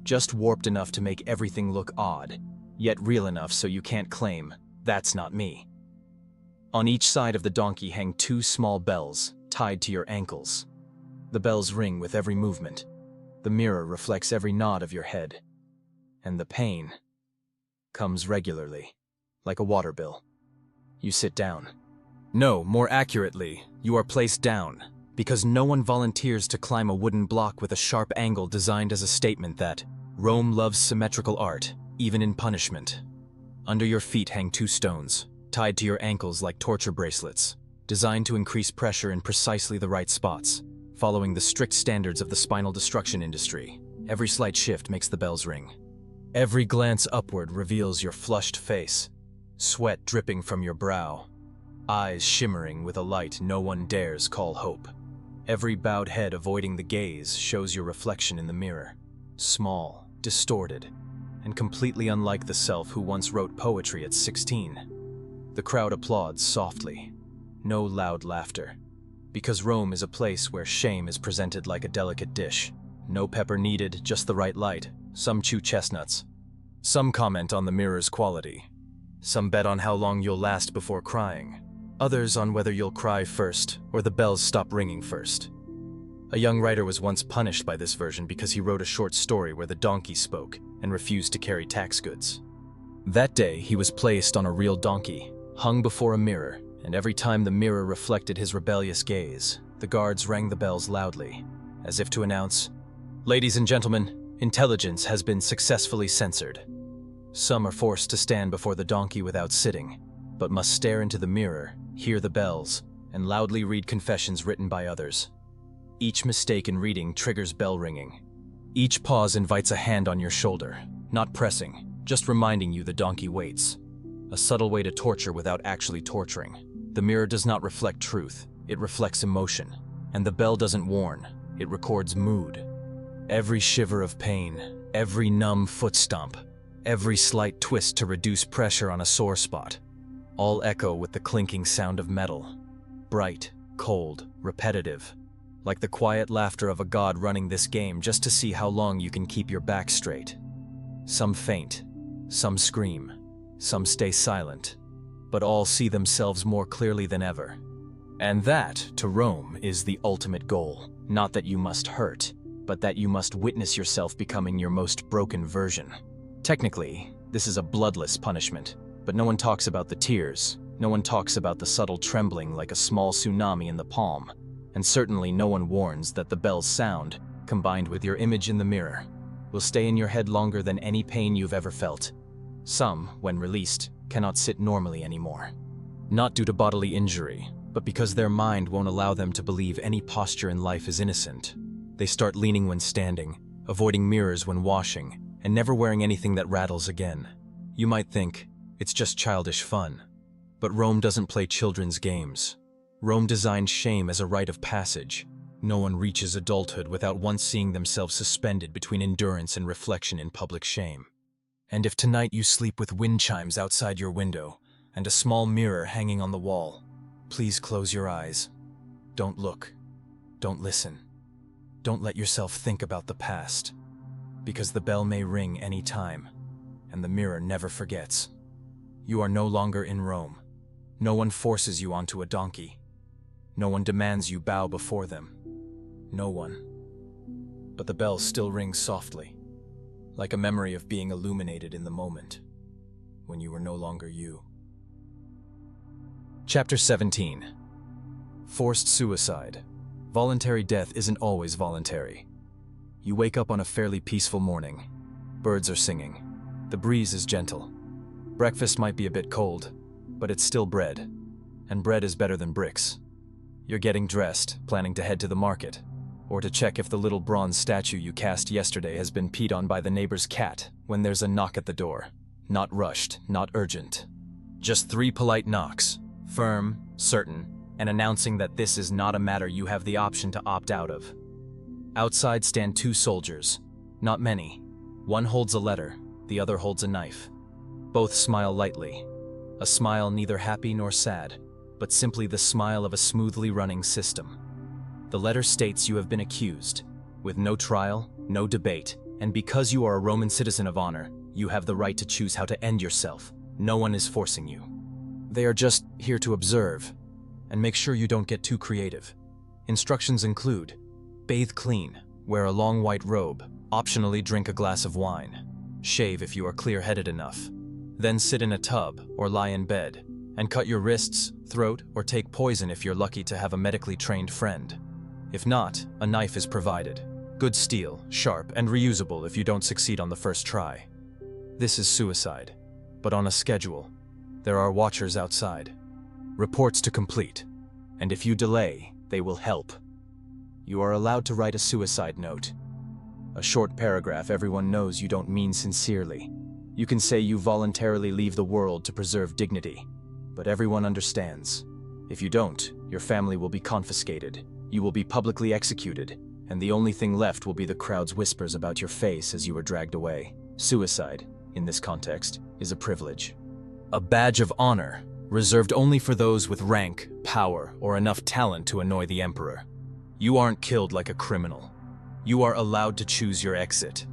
just warped enough to make everything look odd, yet real enough so you can't claim, "That's not me." On each side of the donkey hang two small bells, tied to your ankles. The bells ring with every movement. The mirror reflects every nod of your head. And the pain comes regularly, like a water bill. You sit down. No, more accurately, you are placed down, because no one volunteers to climb a wooden block with a sharp angle designed as a statement that Rome loves symmetrical art, even in punishment. Under your feet hang two stones, tied to your ankles like torture bracelets, designed to increase pressure in precisely the right spots, following the strict standards of the spinal destruction industry. Every slight shift makes the bells ring. Every glance upward reveals your flushed face, sweat dripping from your brow, eyes shimmering with a light no one dares call hope. Every bowed head avoiding the gaze shows your reflection in the mirror, small, distorted, and completely unlike the self who once wrote poetry at 16. The crowd applauds softly, no loud laughter, because Rome is a place where shame is presented like a delicate dish. No pepper needed, just the right light. Some chew chestnuts. Some comment on the mirror's quality. Some bet on how long you'll last before crying. Others on whether you'll cry first or the bells stop ringing first. A young writer was once punished by this version because he wrote a short story where the donkey spoke and refused to carry tax goods. That day, he was placed on a real donkey, hung before a mirror, and every time the mirror reflected his rebellious gaze, the guards rang the bells loudly, as if to announce, "Ladies and gentlemen, intelligence has been successfully censored." Some are forced to stand before the donkey without sitting, but must stare into the mirror, hear the bells, and loudly read confessions written by others. Each mistake in reading triggers bell ringing. Each pause invites a hand on your shoulder, not pressing, just reminding you the donkey waits. A subtle way to torture without actually torturing. The mirror does not reflect truth, it reflects emotion. And the bell doesn't warn, it records mood. Every shiver of pain, every numb foot stomp, every slight twist to reduce pressure on a sore spot, all echo with the clinking sound of metal. Bright, cold, repetitive, like the quiet laughter of a god running this game just to see how long you can keep your back straight. Some faint, some scream, some stay silent, but all see themselves more clearly than ever. And that, to Rome, is the ultimate goal. Not that you must hurt, but that you must witness yourself becoming your most broken version. Technically, this is a bloodless punishment, but no one talks about the tears, no one talks about the subtle trembling like a small tsunami in the palm, and certainly no one warns that the bell's sound, combined with your image in the mirror, will stay in your head longer than any pain you've ever felt. Some, when released, cannot sit normally anymore. Not due to bodily injury, but because their mind won't allow them to believe any posture in life is innocent. They start leaning when standing, avoiding mirrors when washing, and never wearing anything that rattles again. You might think, it's just childish fun. But Rome doesn't play children's games. Rome designed shame as a rite of passage. No one reaches adulthood without once seeing themselves suspended between endurance and reflection in public shame. And if tonight you sleep with wind chimes outside your window and a small mirror hanging on the wall, please close your eyes. Don't look. Don't listen. Don't let yourself think about the past, because the bell may ring any time, and the mirror never forgets. You are no longer in Rome. No one forces you onto a donkey. No one demands you bow before them. No one. But the bell still rings softly, like a memory of being illuminated in the moment, when you were no longer you. Chapter 17. Forced suicide. Voluntary death isn't always voluntary. You wake up on a fairly peaceful morning. Birds are singing. The breeze is gentle. Breakfast might be a bit cold, but it's still bread. And bread is better than bricks. You're getting dressed, planning to head to the market, or to check if the little bronze statue you cast yesterday has been peed on by the neighbor's cat, when there's a knock at the door. Not rushed, not urgent. Just 3 polite knocks, firm, certain, and announcing that this is not a matter you have the option to opt out of. Outside stand 2 soldiers. Not many. One holds a letter, the other holds a knife. Both smile lightly. A smile neither happy nor sad, but simply the smile of a smoothly running system. The letter states you have been accused, with no trial, no debate, and because you are a Roman citizen of honor, you have the right to choose how to end yourself. No one is forcing you. They are just here to observe, and make sure you don't get too creative. Instructions include: bathe clean, wear a long white robe, optionally drink a glass of wine, shave if you are clear-headed enough, then sit in a tub or lie in bed, and cut your wrists, throat, or take poison if you're lucky to have a medically trained friend. If not, a knife is provided. Good steel, sharp, and reusable if you don't succeed on the first try. This is suicide, but on a schedule. There are watchers outside. Reports to complete, and if you delay, they will help. You are allowed to write a suicide note. A short paragraph everyone knows you don't mean sincerely. You can say you voluntarily leave the world to preserve dignity, but everyone understands. If you don't, your family will be confiscated, you will be publicly executed, and the only thing left will be the crowd's whispers about your face as you are dragged away. Suicide, in this context, is a privilege. A badge of honor, reserved only for those with rank, power, or enough talent to annoy the emperor. You aren't killed like a criminal. You are allowed to choose your exit.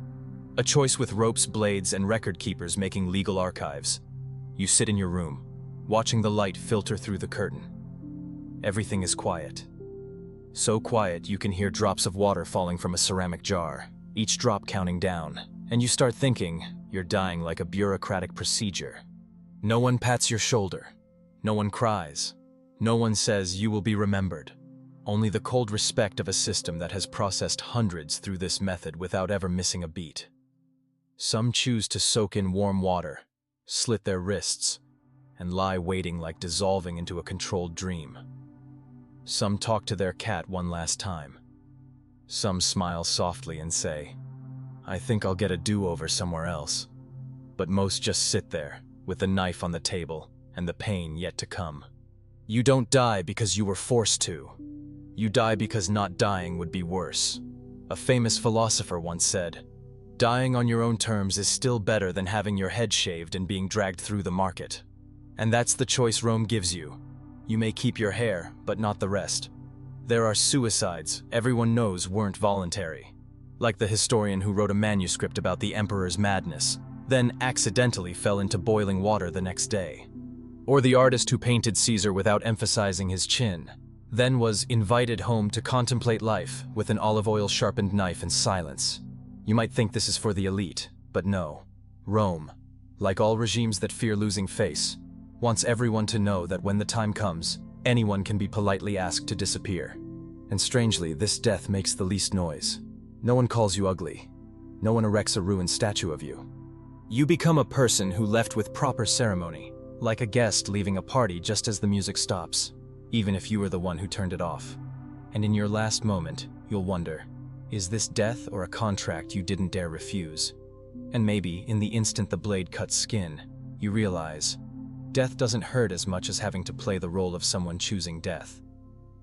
A choice with ropes, blades, and record keepers making legal archives. You sit in your room, watching the light filter through the curtain. Everything is quiet. So quiet you can hear drops of water falling from a ceramic jar, each drop counting down, and you start thinking you're dying like a bureaucratic procedure. No one pats your shoulder. No one cries. No one says you will be remembered. Only the cold respect of a system that has processed hundreds through this method without ever missing a beat. Some choose to soak in warm water, slit their wrists, and lie waiting like dissolving into a controlled dream. Some talk to their cat one last time. Some smile softly and say, "I think I'll get a do-over somewhere else." But most just sit there, with the knife on the table and the pain yet to come. You don't die because you were forced to. You die because not dying would be worse. A famous philosopher once said, "Dying on your own terms is still better than having your head shaved and being dragged through the market." And that's the choice Rome gives you. You may keep your hair, but not the rest. There are suicides everyone knows weren't voluntary. Like the historian who wrote a manuscript about the emperor's madness, then accidentally fell into boiling water the next day. Or the artist who painted Caesar without emphasizing his chin, then was invited home to contemplate life with an olive oil-sharpened knife in silence. You might think this is for the elite, but no. Rome, like all regimes that fear losing face, wants everyone to know that when the time comes, anyone can be politely asked to disappear. And strangely, this death makes the least noise. No one calls you ugly. No one erects a ruined statue of you. You become a person who left with proper ceremony, like a guest leaving a party just as the music stops, even if you were the one who turned it off. And in your last moment, you'll wonder, is this death or a contract you didn't dare refuse? And maybe, in the instant the blade cuts skin, you realize, death doesn't hurt as much as having to play the role of someone choosing death.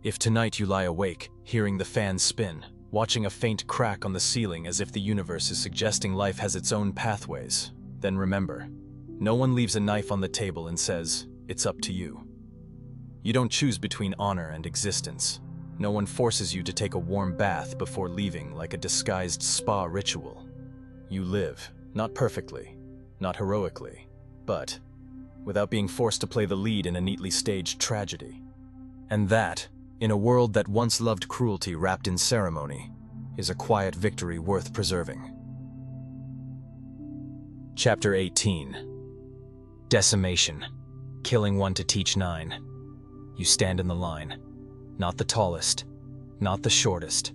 If tonight you lie awake, hearing the fans spin, watching a faint crack on the ceiling as if the universe is suggesting life has its own pathways, then remember, no one leaves a knife on the table and says, it's up to you. You don't choose between honor and existence. No one forces you to take a warm bath before leaving like a disguised spa ritual. You live, not perfectly, not heroically, but without being forced to play the lead in a neatly staged tragedy. And that, in a world that once loved cruelty wrapped in ceremony, is a quiet victory worth preserving. Chapter 18. Decimation. Killing one to teach nine. You stand in the line. Not the tallest, not the shortest,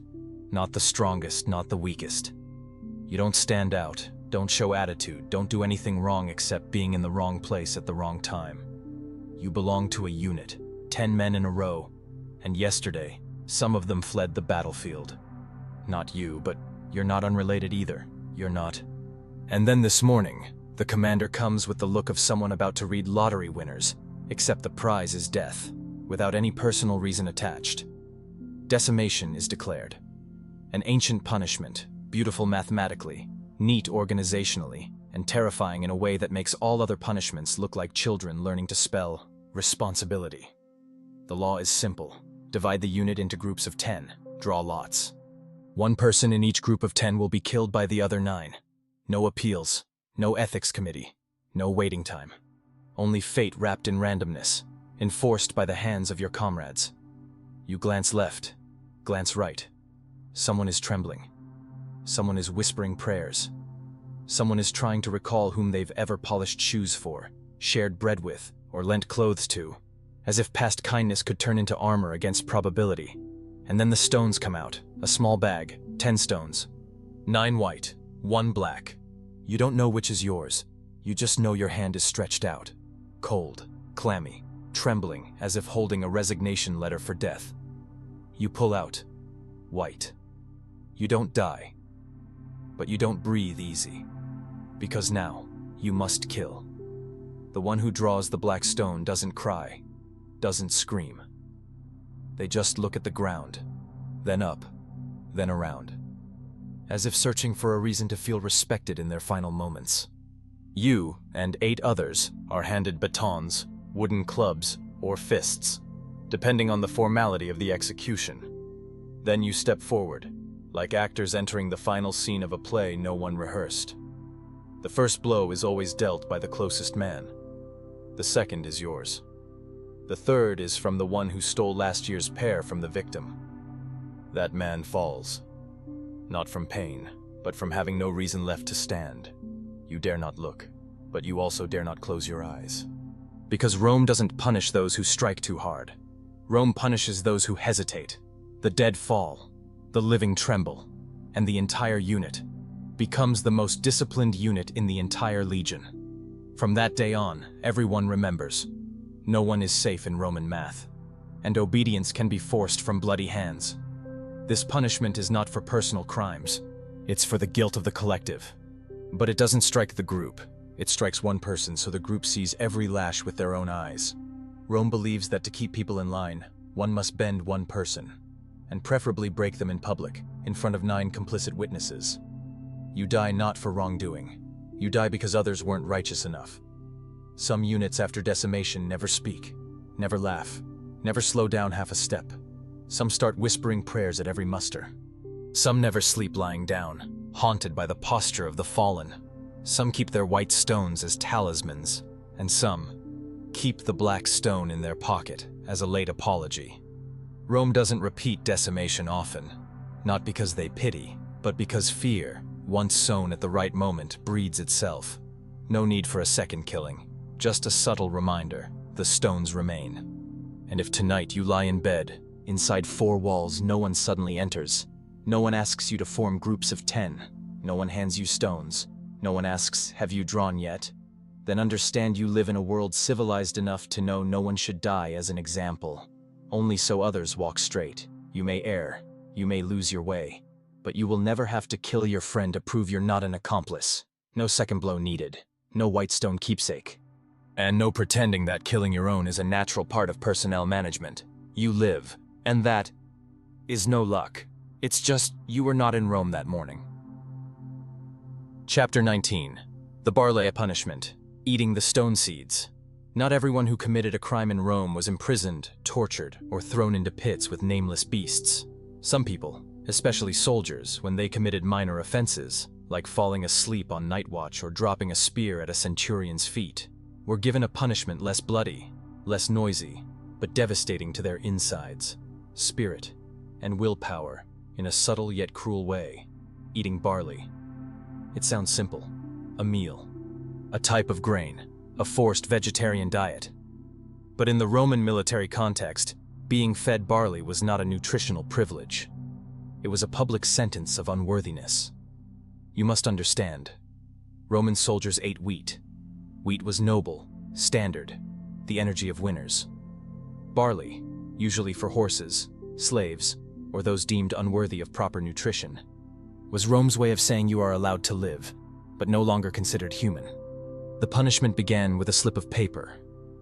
not the strongest, not the weakest. You don't stand out, don't show attitude, don't do anything wrong except being in the wrong place at the wrong time. You belong to a unit, 10 men in a row, and yesterday, some of them fled the battlefield. Not you, but you're not unrelated either. You're not. And then this morning, the commander comes with the look of someone about to read lottery winners, except the prize is death, without any personal reason attached. Decimation is declared. An ancient punishment, beautiful mathematically, neat organizationally, and terrifying in a way that makes all other punishments look like children learning to spell responsibility. The law is simple. Divide the unit into groups of 10, draw lots. One person in each group of 10 will be killed by the other 9. No appeals, no ethics committee, no waiting time. Only fate wrapped in randomness, enforced by the hands of your comrades. You glance left, glance right. Someone is trembling. Someone is whispering prayers. Someone is trying to recall whom they've ever polished shoes for, shared bread with, or lent clothes to, as if past kindness could turn into armor against probability. And then the stones come out, a small bag, 10 stones. 9 white, 1 black. You don't know which is yours. You just know your hand is stretched out, cold, clammy, trembling as if holding a resignation letter for death. You pull out, white. You don't die, but you don't breathe easy, because now you must kill. The one who draws the black stone doesn't cry, doesn't scream. They just look at the ground, then up, then around, as if searching for a reason to feel respected in their final moments. You and 8 others are handed batons, wooden clubs, or fists, depending on the formality of the execution. Then you step forward, like actors entering the final scene of a play no one rehearsed. The first blow is always dealt by the closest man. The second is yours. The third is from the one who stole last year's pear from the victim. That man falls. Not from pain, but from having no reason left to stand. You dare not look, but you also dare not close your eyes. Because Rome doesn't punish those who strike too hard. Rome punishes those who hesitate. The dead fall, the living tremble, and the entire unit becomes the most disciplined unit in the entire legion. From that day on, everyone remembers. No one is safe in Roman math, and obedience can be forced from bloody hands. This punishment is not for personal crimes. It's for the guilt of the collective. But it doesn't strike the group. It strikes one person so the group sees every lash with their own eyes. Rome believes that to keep people in line, one must bend one person, and preferably break them in public, in front of 9 complicit witnesses. You die not for wrongdoing. You die because others weren't righteous enough. Some units after decimation never speak, never laugh, never slow down half a step. Some start whispering prayers at every muster. Some never sleep lying down, haunted by the posture of the fallen. Some keep their white stones as talismans, and some keep the black stone in their pocket as a late apology. Rome doesn't repeat decimation often, not because they pity, but because fear, once sown at the right moment, breeds itself. No need for a second killing, just a subtle reminder, the stones remain. And if tonight you lie in bed, inside four walls no one suddenly enters, no one asks you to form groups of 10, no one hands you stones, no one asks, have you drawn yet? Then understand you live in a world civilized enough to know no one should die as an example. Only so others walk straight. You may err, you may lose your way, but you will never have to kill your friend to prove you're not an accomplice. No second blow needed, no white stone keepsake. And no pretending that killing your own is a natural part of personnel management. You live, and that is no luck. It's just you were not in Rome that morning. Chapter 19. The Barley Punishment. Eating the stone seeds. Not everyone who committed a crime in Rome was imprisoned, tortured, or thrown into pits with nameless beasts. Some people, especially soldiers, when they committed minor offenses, like falling asleep on night watch or dropping a spear at a centurion's feet, were given a punishment less bloody, less noisy, but devastating to their insides, spirit, and willpower in a subtle yet cruel way: eating barley. It sounds simple. A meal. A type of grain. A forced vegetarian diet. But in the Roman military context, being fed barley was not a nutritional privilege. It was a public sentence of unworthiness. You must understand, Roman soldiers ate wheat. Wheat was noble, standard, the energy of winners. Barley, usually for horses, slaves, or those deemed unworthy of proper nutrition, was Rome's way of saying you are allowed to live, but no longer considered human. The punishment began with a slip of paper,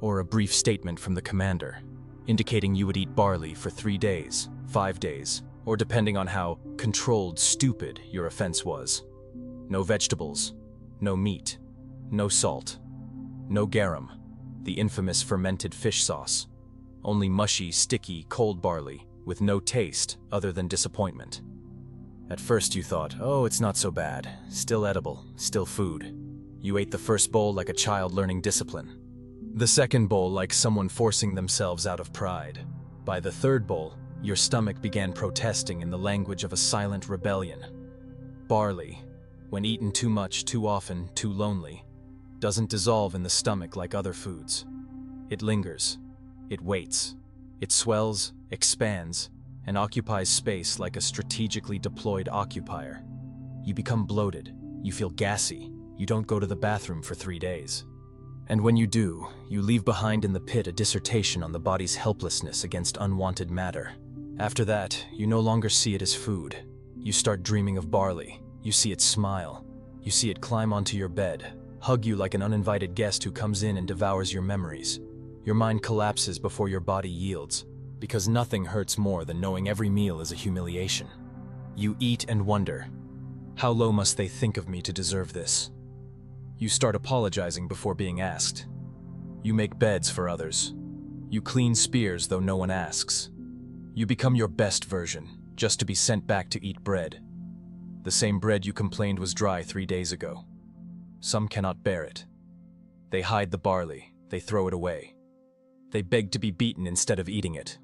or a brief statement from the commander, indicating you would eat barley for 3 days, 5 days, or depending on how controlled stupid your offense was. No vegetables, no meat, no salt, no garum, the infamous fermented fish sauce, only mushy, sticky, cold barley with no taste other than disappointment. At first you thought, oh, it's not so bad, still edible, still food. You ate the first bowl like a child learning discipline. The second bowl like someone forcing themselves out of pride. By the third bowl, your stomach began protesting in the language of a silent rebellion. Barley, when eaten too much, too often, too lonely, doesn't dissolve in the stomach like other foods. It lingers. It waits. It swells, expands, and occupies space like a strategically deployed occupier. You become bloated. You feel gassy. You don't go to the bathroom for 3 days. And when you do, you leave behind in the pit a dissertation on the body's helplessness against unwanted matter. After that, you no longer see it as food. You start dreaming of barley. You see it smile. You see it climb onto your bed, hug you like an uninvited guest who comes in and devours your memories. Your mind collapses before your body yields, because nothing hurts more than knowing every meal is a humiliation. You eat and wonder, how low must they think of me to deserve this? You start apologizing before being asked. You make beds for others. You clean spears though no one asks. You become your best version, just to be sent back to eat bread. The same bread you complained was dry 3 days ago. Some cannot bear it. They hide the barley, they throw it away. They beg to be beaten instead of eating it.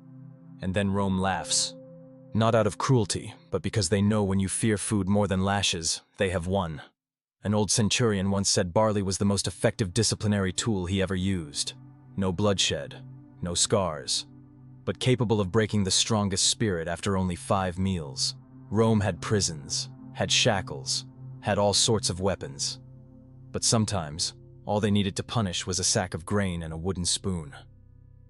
And then Rome laughs. Not out of cruelty, but because they know when you fear food more than lashes, they have won. An old centurion once said barley was the most effective disciplinary tool he ever used. No bloodshed, no scars, but capable of breaking the strongest spirit after only 5 meals. Rome had prisons, had shackles, had all sorts of weapons. But sometimes, all they needed to punish was a sack of grain and a wooden spoon.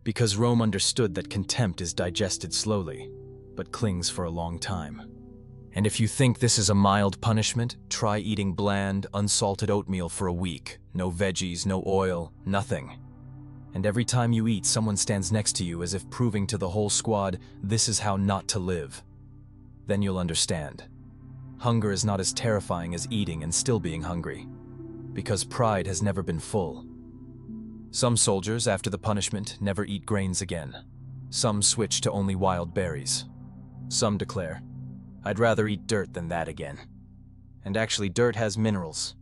Because Rome understood that contempt is digested slowly, but clings for a long time. And if you think this is a mild punishment, try eating bland, unsalted oatmeal for a week. No veggies, no oil, nothing. And every time you eat, someone stands next to you as if proving to the whole squad, this is how not to live. Then you'll understand. Hunger is not as terrifying as eating and still being hungry, because pride has never been full. Some soldiers, after the punishment, never eat grains again. Some switch to only wild berries. Some declare, "I'd rather eat dirt than that again." And actually, dirt has minerals.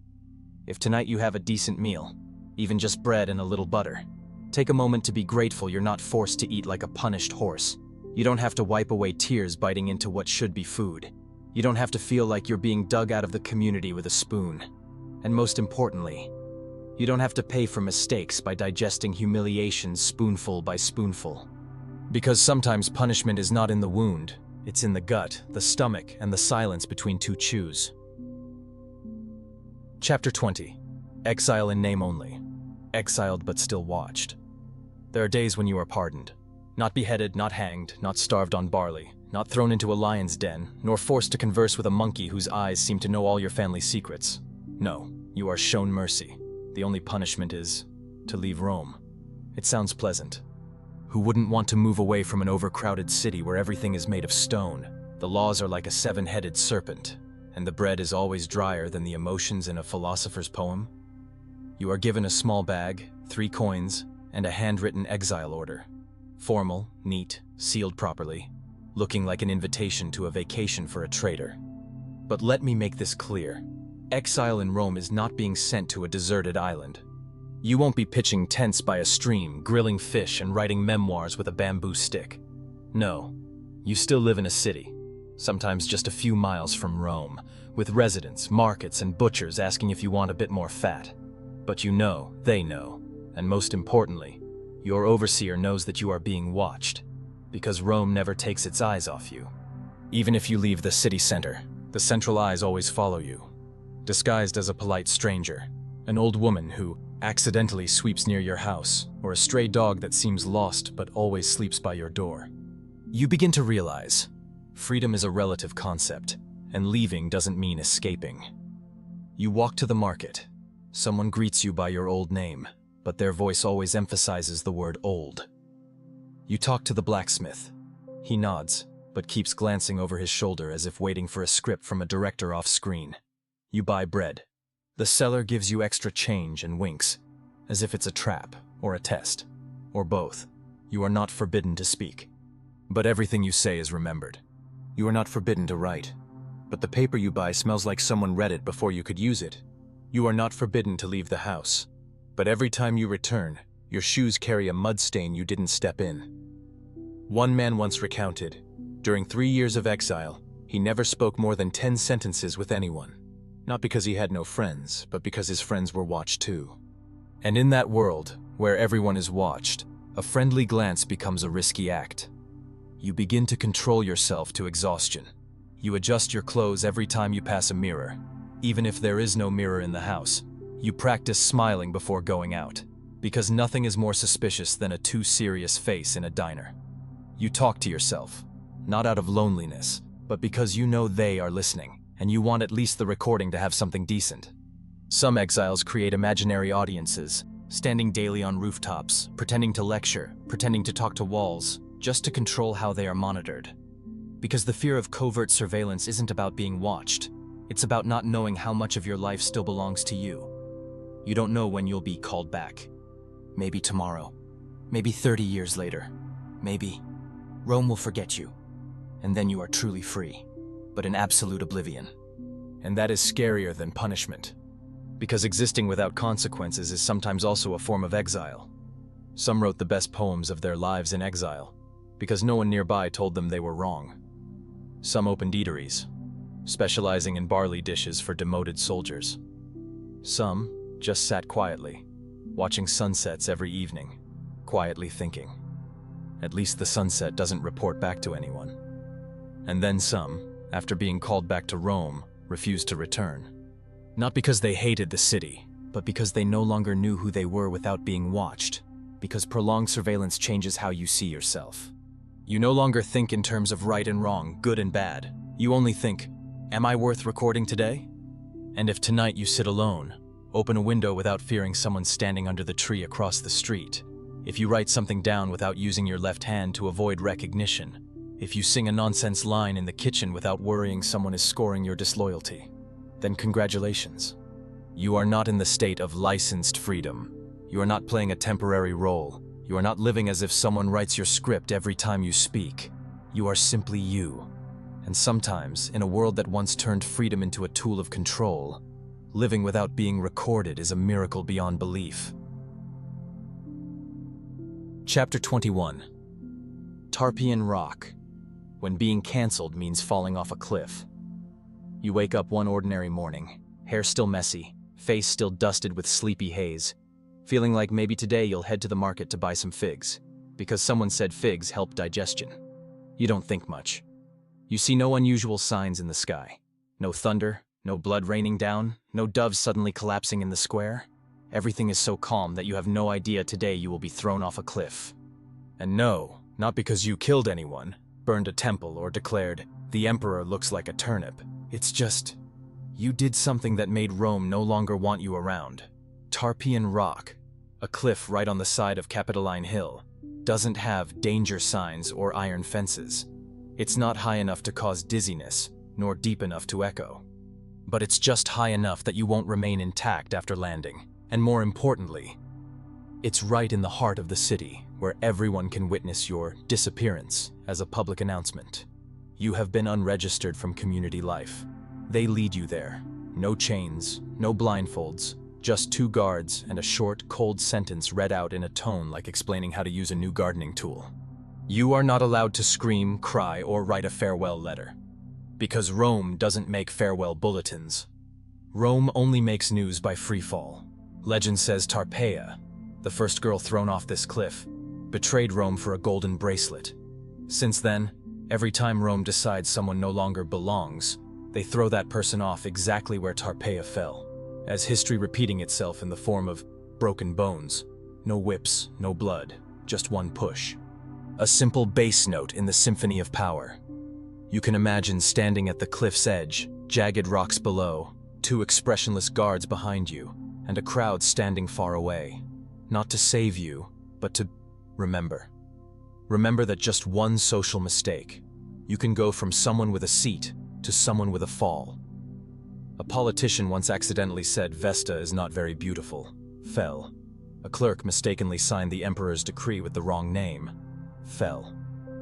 If tonight you have a decent meal, even just bread and a little butter, take a moment to be grateful you're not forced to eat like a punished horse. You don't have to wipe away tears biting into what should be food. You don't have to feel like you're being dug out of the community with a spoon. And most importantly, you don't have to pay for mistakes by digesting humiliation spoonful by spoonful. Because sometimes punishment is not in the wound, it's in the gut, the stomach, and the silence between two chews. Chapter 20. Exile in name only. Exiled but still watched. There are days when you are pardoned. Not beheaded, not hanged, not starved on barley, not thrown into a lion's den, nor forced to converse with a monkey whose eyes seem to know all your family secrets. No, you are shown mercy. The only punishment is to leave Rome. It sounds pleasant. Who wouldn't want to move away from an overcrowded city where everything is made of stone? The laws are like a seven-headed serpent, and the bread is always drier than the emotions in a philosopher's poem. You are given a small bag, 3 coins, and a handwritten exile order. Formal, neat, sealed properly, looking like an invitation to a vacation for a traitor. But let me make this clear. Exile in Rome is not being sent to a deserted island. You won't be pitching tents by a stream, grilling fish, and writing memoirs with a bamboo stick. No, you still live in a city, sometimes just a few miles from Rome, with residents, markets, and butchers asking if you want a bit more fat. But you know, they know, and most importantly, your overseer knows that you are being watched, because Rome never takes its eyes off you. Even if you leave the city center, the central eyes always follow you, disguised as a polite stranger, an old woman who accidentally sweeps near your house, or a stray dog that seems lost but always sleeps by your door. You begin to realize freedom is a relative concept, and leaving doesn't mean escaping. You walk to the market. Someone greets you by your old name, but their voice always emphasizes the word old. You talk to the blacksmith. He nods, but keeps glancing over his shoulder as if waiting for a script from a director off screen. You buy bread. The seller gives you extra change and winks, as if it's a trap or a test, or both. You are not forbidden to speak, but everything you say is remembered. You are not forbidden to write, but the paper you buy smells like someone read it before you could use it. You are not forbidden to leave the house, but every time you return, your shoes carry a mud stain you didn't step in. One man once recounted, during 3 years of exile, he never spoke more than 10 sentences with anyone. Not because he had no friends, but because his friends were watched too. And in that world, where everyone is watched, a friendly glance becomes a risky act. You begin to control yourself to exhaustion. You adjust your clothes every time you pass a mirror. Even if there is no mirror in the house, you practice smiling before going out, because nothing is more suspicious than a too serious face in a diner. You talk to yourself, not out of loneliness, but because you know they are listening, and you want at least the recording to have something decent. Some exiles create imaginary audiences, standing daily on rooftops, pretending to lecture, pretending to talk to walls, just to control how they are monitored. Because the fear of covert surveillance isn't about being watched. It's about not knowing how much of your life still belongs to you. You don't know when you'll be called back. Maybe tomorrow. Maybe 30 years later. Maybe Rome will forget you. And then you are truly free, but in absolute oblivion. And that is scarier than punishment. Because existing without consequences is sometimes also a form of exile. Some wrote the best poems of their lives in exile, because no one nearby told them they were wrong. Some opened eateries, specializing in barley dishes for demoted soldiers. Some just sat quietly, watching sunsets every evening, quietly thinking, at least the sunset doesn't report back to anyone. And then some, after being called back to Rome, refused to return. Not because they hated the city, but because they no longer knew who they were without being watched, because prolonged surveillance changes how you see yourself. You no longer think in terms of right and wrong, good and bad. You only think, am I worth recording today? And if tonight you sit alone, open a window without fearing someone standing under the tree across the street, if you write something down without using your left hand to avoid recognition, if you sing a nonsense line in the kitchen without worrying someone is scoring your disloyalty, then congratulations. You are not in the state of licensed freedom. You are not playing a temporary role. You are not living as if someone writes your script every time you speak. You are simply you. And sometimes, in a world that once turned freedom into a tool of control, living without being recorded is a miracle beyond belief. Chapter 21. Tarpeian Rock. When being cancelled means falling off a cliff. You wake up one ordinary morning, hair still messy, face still dusted with sleepy haze, feeling like maybe today you'll head to the market to buy some figs, because someone said figs help digestion. You don't think much. You see no unusual signs in the sky. No thunder, no blood raining down, no doves suddenly collapsing in the square. Everything is so calm that you have no idea today you will be thrown off a cliff. And no, not because you killed anyone, burned a temple, or declared, "The emperor looks like a turnip." It's just, you did something that made Rome no longer want you around. Tarpeian Rock, a cliff right on the side of Capitoline Hill, doesn't have danger signs or iron fences. It's not high enough to cause dizziness, nor deep enough to echo. But it's just high enough that you won't remain intact after landing. And more importantly, it's right in the heart of the city, where everyone can witness your disappearance as a public announcement. You have been unregistered from community life. They lead you there. No chains, no blindfolds, just 2 guards and a short, cold sentence read out in a tone like explaining how to use a new gardening tool. You are not allowed to scream, cry, or write a farewell letter. Because Rome doesn't make farewell bulletins. Rome only makes news by freefall. Legend says Tarpeia, the first girl thrown off this cliff, betrayed Rome for a golden bracelet. Since then, every time Rome decides someone no longer belongs, they throw that person off exactly where Tarpeia fell, as history repeating itself in the form of broken bones. No whips, no blood, just one push. A simple bass note in the symphony of power. You can imagine standing at the cliff's edge, jagged rocks below, 2 expressionless guards behind you, and a crowd standing far away. Not to save you, but to remember. Remember that just one social mistake, you can go from someone with a seat to someone with a fall. A politician once accidentally said Vesta is not very beautiful, fell. A clerk mistakenly signed the emperor's decree with the wrong name, fell.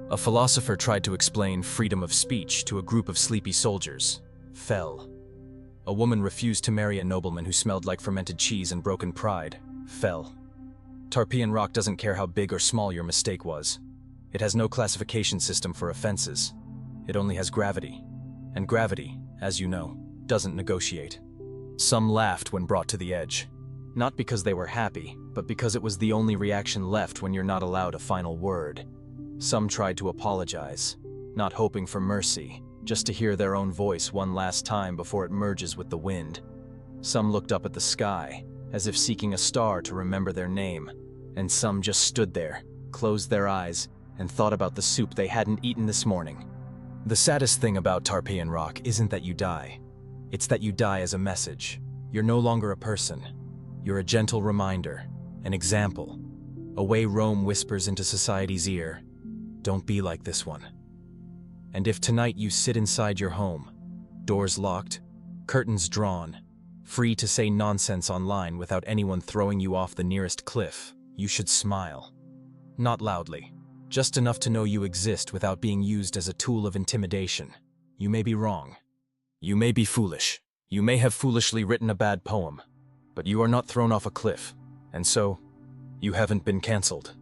A philosopher tried to explain freedom of speech to a group of sleepy soldiers, fell. A woman refused to marry a nobleman who smelled like fermented cheese and broken pride, fell. Tarpeian Rock doesn't care how big or small your mistake was. It has no classification system for offenses. It only has gravity. And gravity, as you know, doesn't negotiate. Some laughed when brought to the edge. Not because they were happy, but because it was the only reaction left when you're not allowed a final word. Some tried to apologize, not hoping for mercy, just to hear their own voice one last time before it merges with the wind. Some looked up at the sky, as if seeking a star to remember their name, and some just stood there, closed their eyes, and thought about the soup they hadn't eaten this morning. The saddest thing about Tarpeian Rock isn't that you die. It's that you die as a message. You're no longer a person. You're a gentle reminder, an example, a way Rome whispers into society's ear, "Don't be like this one." And if tonight you sit inside your home, doors locked, curtains drawn, free to say nonsense online without anyone throwing you off the nearest cliff, you should smile. Not loudly, just enough to know you exist without being used as a tool of intimidation. You may be wrong. You may be foolish. You may have foolishly written a bad poem, but you are not thrown off a cliff, and so, you haven't been cancelled.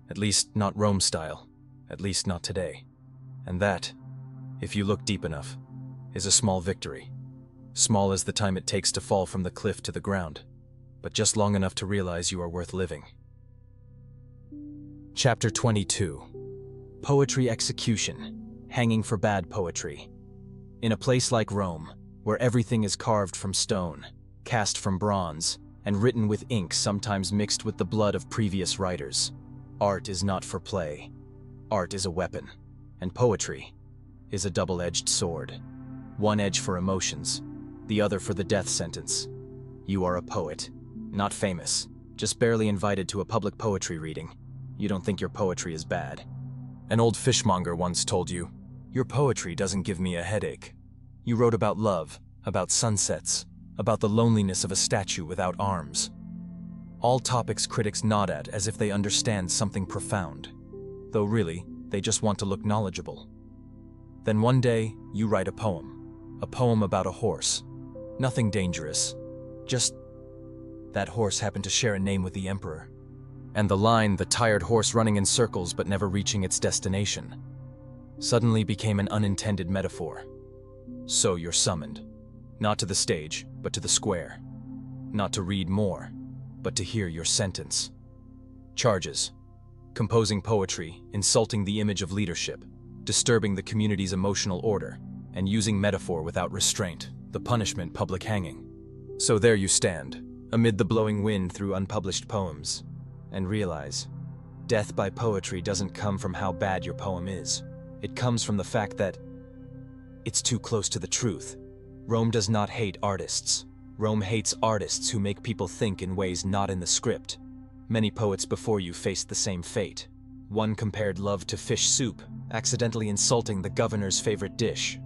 At least not Rome style, at least not today. And that, if you look deep enough, is a small victory. Small as the time it takes to fall from the cliff to the ground, but just long enough to realize you are worth living. Chapter 22. Poetry Execution. Hanging for bad poetry. In a place like Rome, where everything is carved from stone, cast from bronze, and written with ink sometimes mixed with the blood of previous writers, art is not for play. Art is a weapon, and poetry is a double-edged sword. One edge for emotions, the other for the death sentence. You are a poet, not famous, just barely invited to a public poetry reading. You don't think your poetry is bad. An old fishmonger once told you, "Your poetry doesn't give me a headache." You wrote about love, about sunsets, about the loneliness of a statue without arms. All topics critics nod at as if they understand something profound, though really, they just want to look knowledgeable. Then one day, you write a poem about a horse. Nothing dangerous, just that horse happened to share a name with the emperor. And the line, "the tired horse running in circles but never reaching its destination," suddenly became an unintended metaphor. So you're summoned, not to the stage, but to the square. Not to read more, but to hear your sentence. Charges: composing poetry, insulting the image of leadership, disturbing the community's emotional order, and using metaphor without restraint. The punishment: public hanging. So there you stand, amid the blowing wind through unpublished poems, and realize, death by poetry doesn't come from how bad your poem is. It comes from the fact that it's too close to the truth. Rome does not hate artists. Rome hates artists who make people think in ways not in the script. Many poets before you faced the same fate. One compared love to fish soup, accidentally insulting the governor's favorite dish.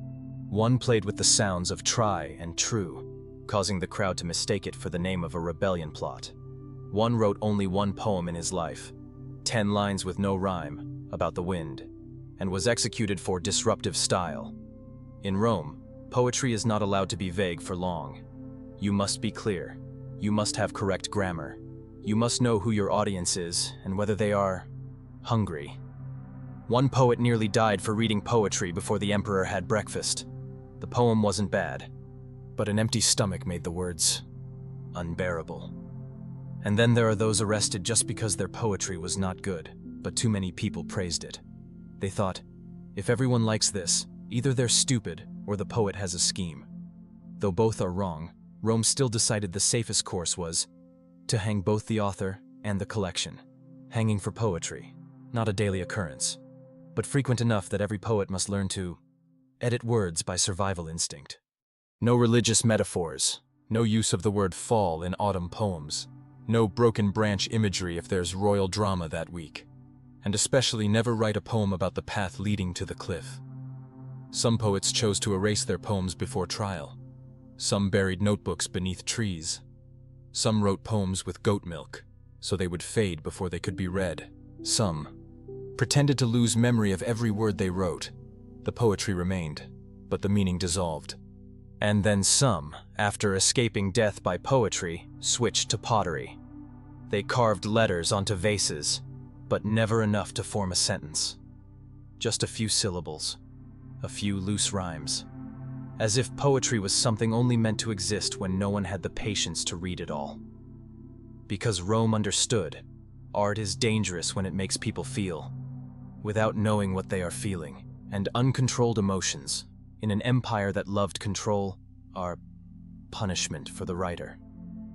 One played with the sounds of try and true, causing the crowd to mistake it for the name of a rebellion plot. One wrote only one poem in his life, 10 lines with no rhyme, about the wind, and was executed for disruptive style. In Rome, poetry is not allowed to be vague for long. You must be clear. You must have correct grammar. You must know who your audience is and whether they are hungry. One poet nearly died for reading poetry before the emperor had breakfast. The poem wasn't bad, but an empty stomach made the words unbearable. And then there are those arrested just because their poetry was not good, but too many people praised it. They thought, if everyone likes this, either they're stupid or the poet has a scheme. Though both are wrong, Rome still decided the safest course was to hang both the author and the collection. Hanging for poetry, not a daily occurrence, but frequent enough that every poet must learn to edit words by survival instinct. No religious metaphors, no use of the word fall in autumn poems, no broken branch imagery if there's royal drama that week, and especially never write a poem about the path leading to the cliff. Some poets chose to erase their poems before trial. Some buried notebooks beneath trees. Some wrote poems with goat milk, so they would fade before they could be read. Some pretended to lose memory of every word they wrote. The poetry remained, but the meaning dissolved. And then some, after escaping death by poetry, switched to pottery. They carved letters onto vases, but never enough to form a sentence. Just a few syllables, a few loose rhymes. As if poetry was something only meant to exist when no one had the patience to read it all. Because Rome understood, art is dangerous when it makes people feel, without knowing what they are feeling, and uncontrolled emotions, in an empire that loved control, are punishment for the writer.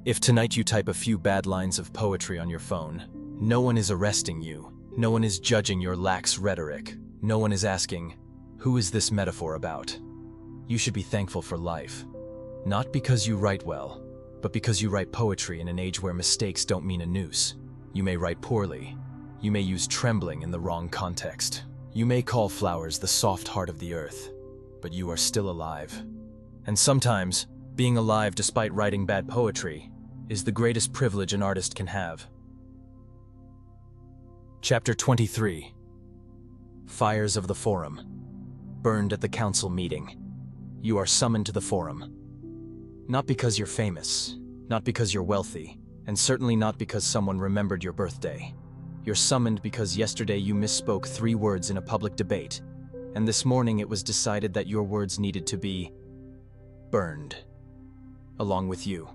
If tonight you type a few bad lines of poetry on your phone, no one is arresting you, no one is judging your lax rhetoric, no one is asking, who is this metaphor about? You should be thankful for life. Not because you write well, but because you write poetry in an age where mistakes don't mean a noose. You may write poorly. You may use trembling in the wrong context. You may call flowers the soft heart of the earth, but you are still alive. And sometimes, being alive despite writing bad poetry is the greatest privilege an artist can have. Chapter 23. Fires of the Forum. Burned at the council meeting. You are summoned to the Forum. Not because you're famous, not because you're wealthy, and certainly not because someone remembered your birthday. You're summoned because yesterday you misspoke 3 words in a public debate, and this morning it was decided that your words needed to be burned, along with you.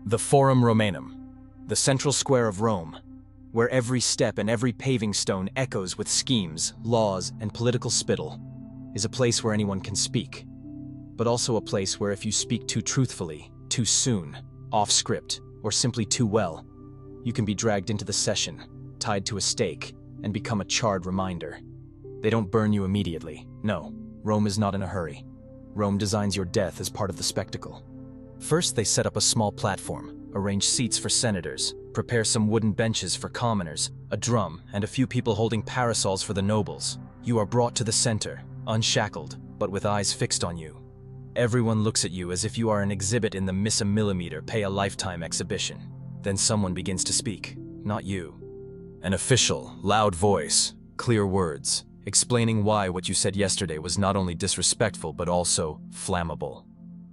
The Forum Romanum, the central square of Rome, where every step and every paving stone echoes with schemes, laws, and political spittle, is a place where anyone can speak, but also a place where if you speak too truthfully, too soon, off script, or simply too well, you can be dragged into the session, tied to a stake, and become a charred reminder. They don't burn you immediately. No, Rome is not in a hurry. Rome designs your death as part of the spectacle. First, they set up a small platform, arrange seats for senators, prepare some wooden benches for commoners, a drum, and a few people holding parasols for the nobles. You are brought to the center, unshackled, but with eyes fixed on you. Everyone looks at you as if you are an exhibit in the Miss a Millimeter Pay a Lifetime exhibition. Then someone begins to speak, not you. An official, loud voice, clear words, explaining why what you said yesterday was not only disrespectful but also flammable.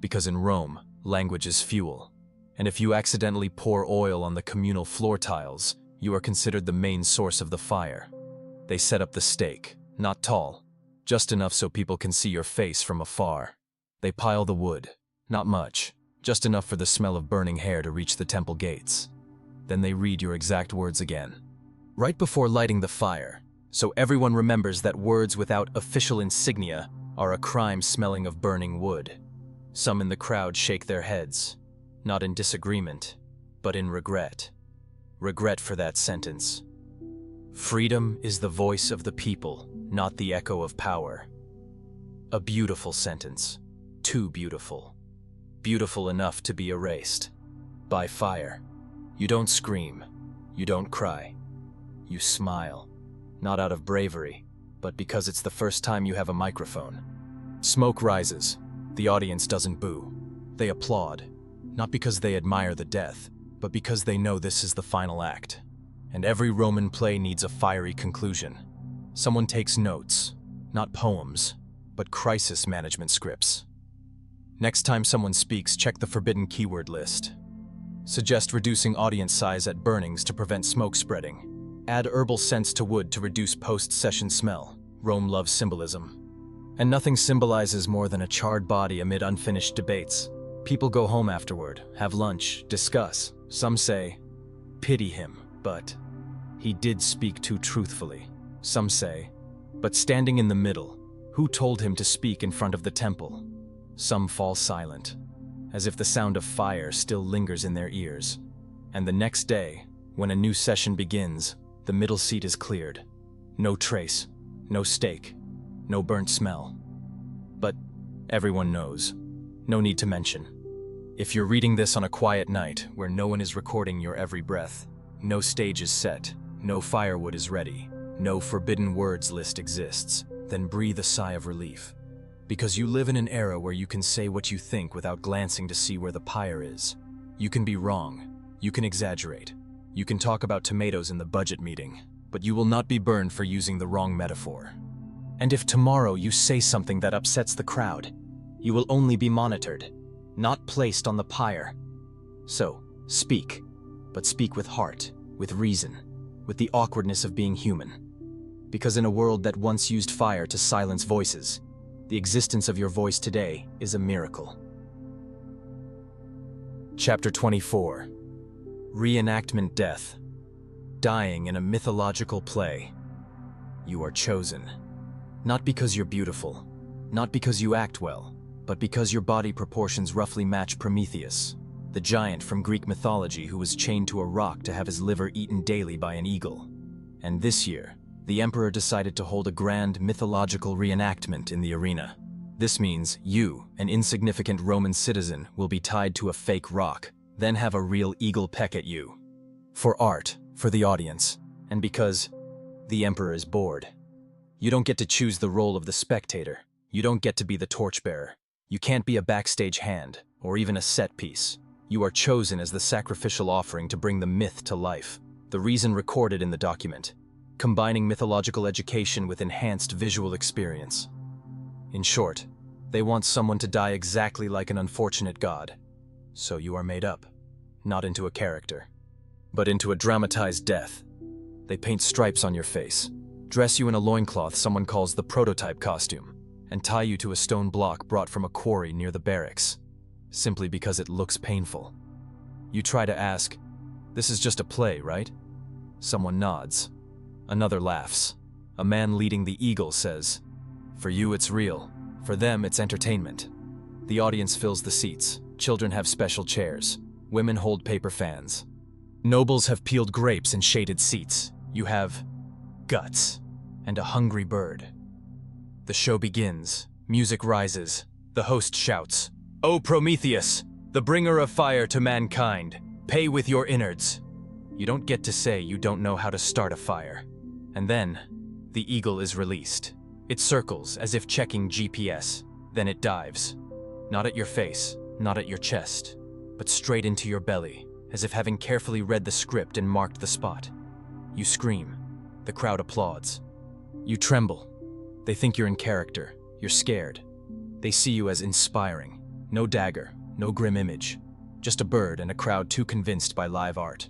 Because in Rome, language is fuel. And if you accidentally pour oil on the communal floor tiles, you are considered the main source of the fire. They set up the stake, not tall, just enough so people can see your face from afar. They pile the wood, not much, just enough for the smell of burning hair to reach the temple gates. Then they read your exact words again, right before lighting the fire, so everyone remembers that words without official insignia are a crime smelling of burning wood. Some in the crowd shake their heads, not in disagreement, but in regret. Regret for that sentence. Freedom is the voice of the people, not the echo of power. A beautiful sentence. Too beautiful. Beautiful enough to be erased. By fire. You don't scream. You don't cry. You smile. Not out of bravery, but because it's the first time you have a microphone. Smoke rises. The audience doesn't boo. They applaud. Not because they admire the death, but because they know this is the final act. And every Roman play needs a fiery conclusion. Someone takes notes, not poems, but crisis management scripts. Next time someone speaks, check the forbidden keyword list. Suggest reducing audience size at burnings to prevent smoke spreading. Add herbal scents to wood to reduce post-session smell. Rome loves symbolism. And nothing symbolizes more than a charred body amid unfinished debates. People go home afterward, have lunch, discuss. Some say, pity him, but he did speak too truthfully. Some say, but standing in the middle, who told him to speak in front of the temple? Some fall silent, as if the sound of fire still lingers in their ears. And the next day, when a new session begins, the middle seat is cleared. No trace, no stake, no burnt smell. But everyone knows. No need to mention. If you're reading this on a quiet night where no one is recording your every breath, no stage is set, no firewood is ready, no forbidden words list exists, then breathe a sigh of relief. Because you live in an era where you can say what you think without glancing to see where the pyre is. You can be wrong. You can exaggerate. You can talk about tomatoes in the budget meeting, but you will not be burned for using the wrong metaphor. And if tomorrow you say something that upsets the crowd, you will only be monitored, not placed on the pyre. So, speak, but speak with heart, with reason, with the awkwardness of being human. Because in a world that once used fire to silence voices, the existence of your voice today is a miracle. Chapter 24. Reenactment Death. Dying in a mythological play. You are chosen. Not because you're beautiful, not because you act well, but because your body proportions roughly match Prometheus, the giant from Greek mythology who was chained to a rock to have his liver eaten daily by an eagle. And this year, the emperor decided to hold a grand mythological reenactment in the arena. This means you, an insignificant Roman citizen, will be tied to a fake rock, then have a real eagle peck at you. For art, for the audience, and because the emperor is bored. You don't get to choose the role of the spectator. You don't get to be the torchbearer. You can't be a backstage hand, or even a set piece. You are chosen as the sacrificial offering to bring the myth to life, the reason recorded in the document, combining mythological education with enhanced visual experience. In short, they want someone to die exactly like an unfortunate god. So you are made up, not into a character, but into a dramatized death. They paint stripes on your face, dress you in a loincloth someone calls the prototype costume, and tie you to a stone block brought from a quarry near the barracks, simply because it looks painful. You try to ask, "This is just a play, right?" Someone nods. Another laughs. A man leading the eagle says, "For you it's real, for them it's entertainment." The audience fills the seats. Children have special chairs. Women hold paper fans. Nobles have peeled grapes in shaded seats. You have guts and a hungry bird. The show begins. Music rises. The host shouts, "O Prometheus, the bringer of fire to mankind, pay with your innards." You don't get to say you don't know how to start a fire. And then, the eagle is released. It circles as if checking GPS. Then it dives. Not at your face, not at your chest, but straight into your belly, as if having carefully read the script and marked the spot. You scream. The crowd applauds. You tremble. They think you're in character. You're scared. They see you as inspiring. No dagger, no grim image. Just a bird and a crowd too convinced by live art.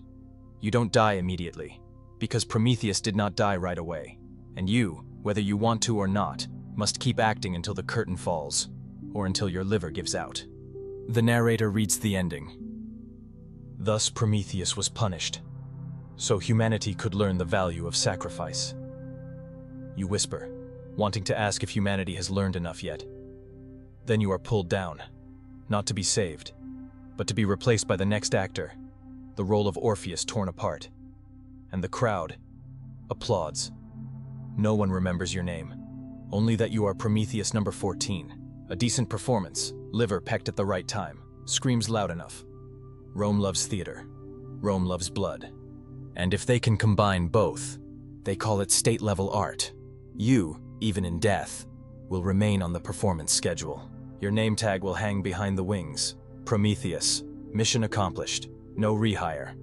You don't die immediately, because Prometheus did not die right away. And you, whether you want to or not, must keep acting until the curtain falls, or until your liver gives out. The narrator reads the ending. Thus Prometheus was punished, so humanity could learn the value of sacrifice. You whisper, wanting to ask if humanity has learned enough yet. Then you are pulled down, not to be saved, but to be replaced by the next actor, the role of Orpheus torn apart. And the crowd applauds. No one remembers your name, only that you are Prometheus number 14. A decent performance, liver pecked at the right time, screams loud enough. Rome loves theater. Rome loves blood. And if they can combine both, they call it state-level art. You, even in death, will remain on the performance schedule. Your name tag will hang behind the wings. Prometheus, mission accomplished, no rehire.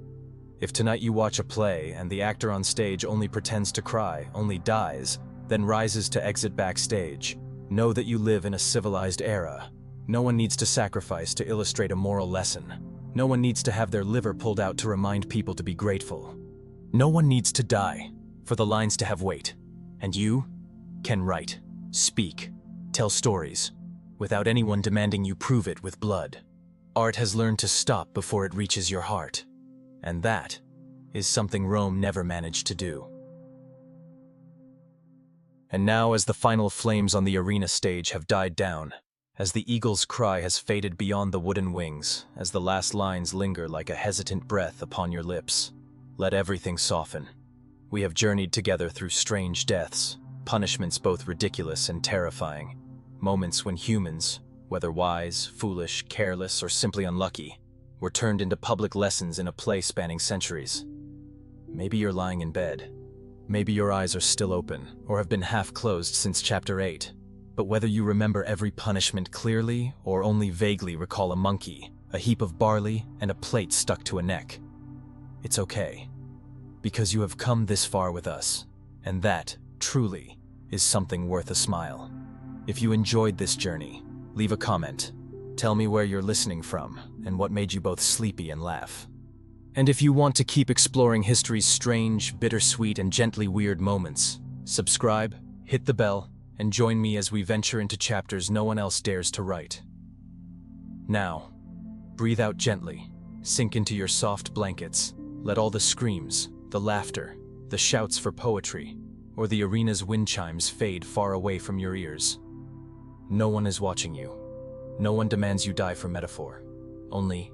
If tonight you watch a play and the actor on stage only pretends to cry, only dies, then rises to exit backstage, know that you live in a civilized era. No one needs to sacrifice to illustrate a moral lesson. No one needs to have their liver pulled out to remind people to be grateful. No one needs to die for the lines to have weight. And you can write, speak, tell stories, without anyone demanding you prove it with blood. Art has learned to stop before it reaches your heart. And that is something Rome never managed to do. And now, as the final flames on the arena stage have died down, as the eagle's cry has faded beyond the wooden wings, as the last lines linger like a hesitant breath upon your lips, let everything soften. We have journeyed together through strange deaths, punishments both ridiculous and terrifying, moments when humans, whether wise, foolish, careless, or simply unlucky, were turned into public lessons in a play spanning centuries. Maybe you're lying in bed. Maybe your eyes are still open, or have been half closed since Chapter 8. But whether you remember every punishment clearly, or only vaguely recall a monkey, a heap of barley, and a plate stuck to a neck, it's okay. Because you have come this far with us, and that, truly, is something worth a smile. If you enjoyed this journey, leave a comment. Tell me where you're listening from, and what made you both sleepy and laugh. And if you want to keep exploring history's strange, bittersweet, and gently weird moments, subscribe, hit the bell, and join me as we venture into chapters no one else dares to write. Now, breathe out gently, sink into your soft blankets, let all the screams, the laughter, the shouts for poetry, or the arena's wind chimes fade far away from your ears. No one is watching you. No one demands you die for metaphor. Only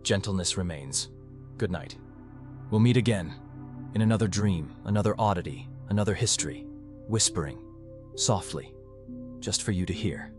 gentleness remains. Good night. We'll meet again, in another dream, another oddity, another history, whispering, softly, just for you to hear.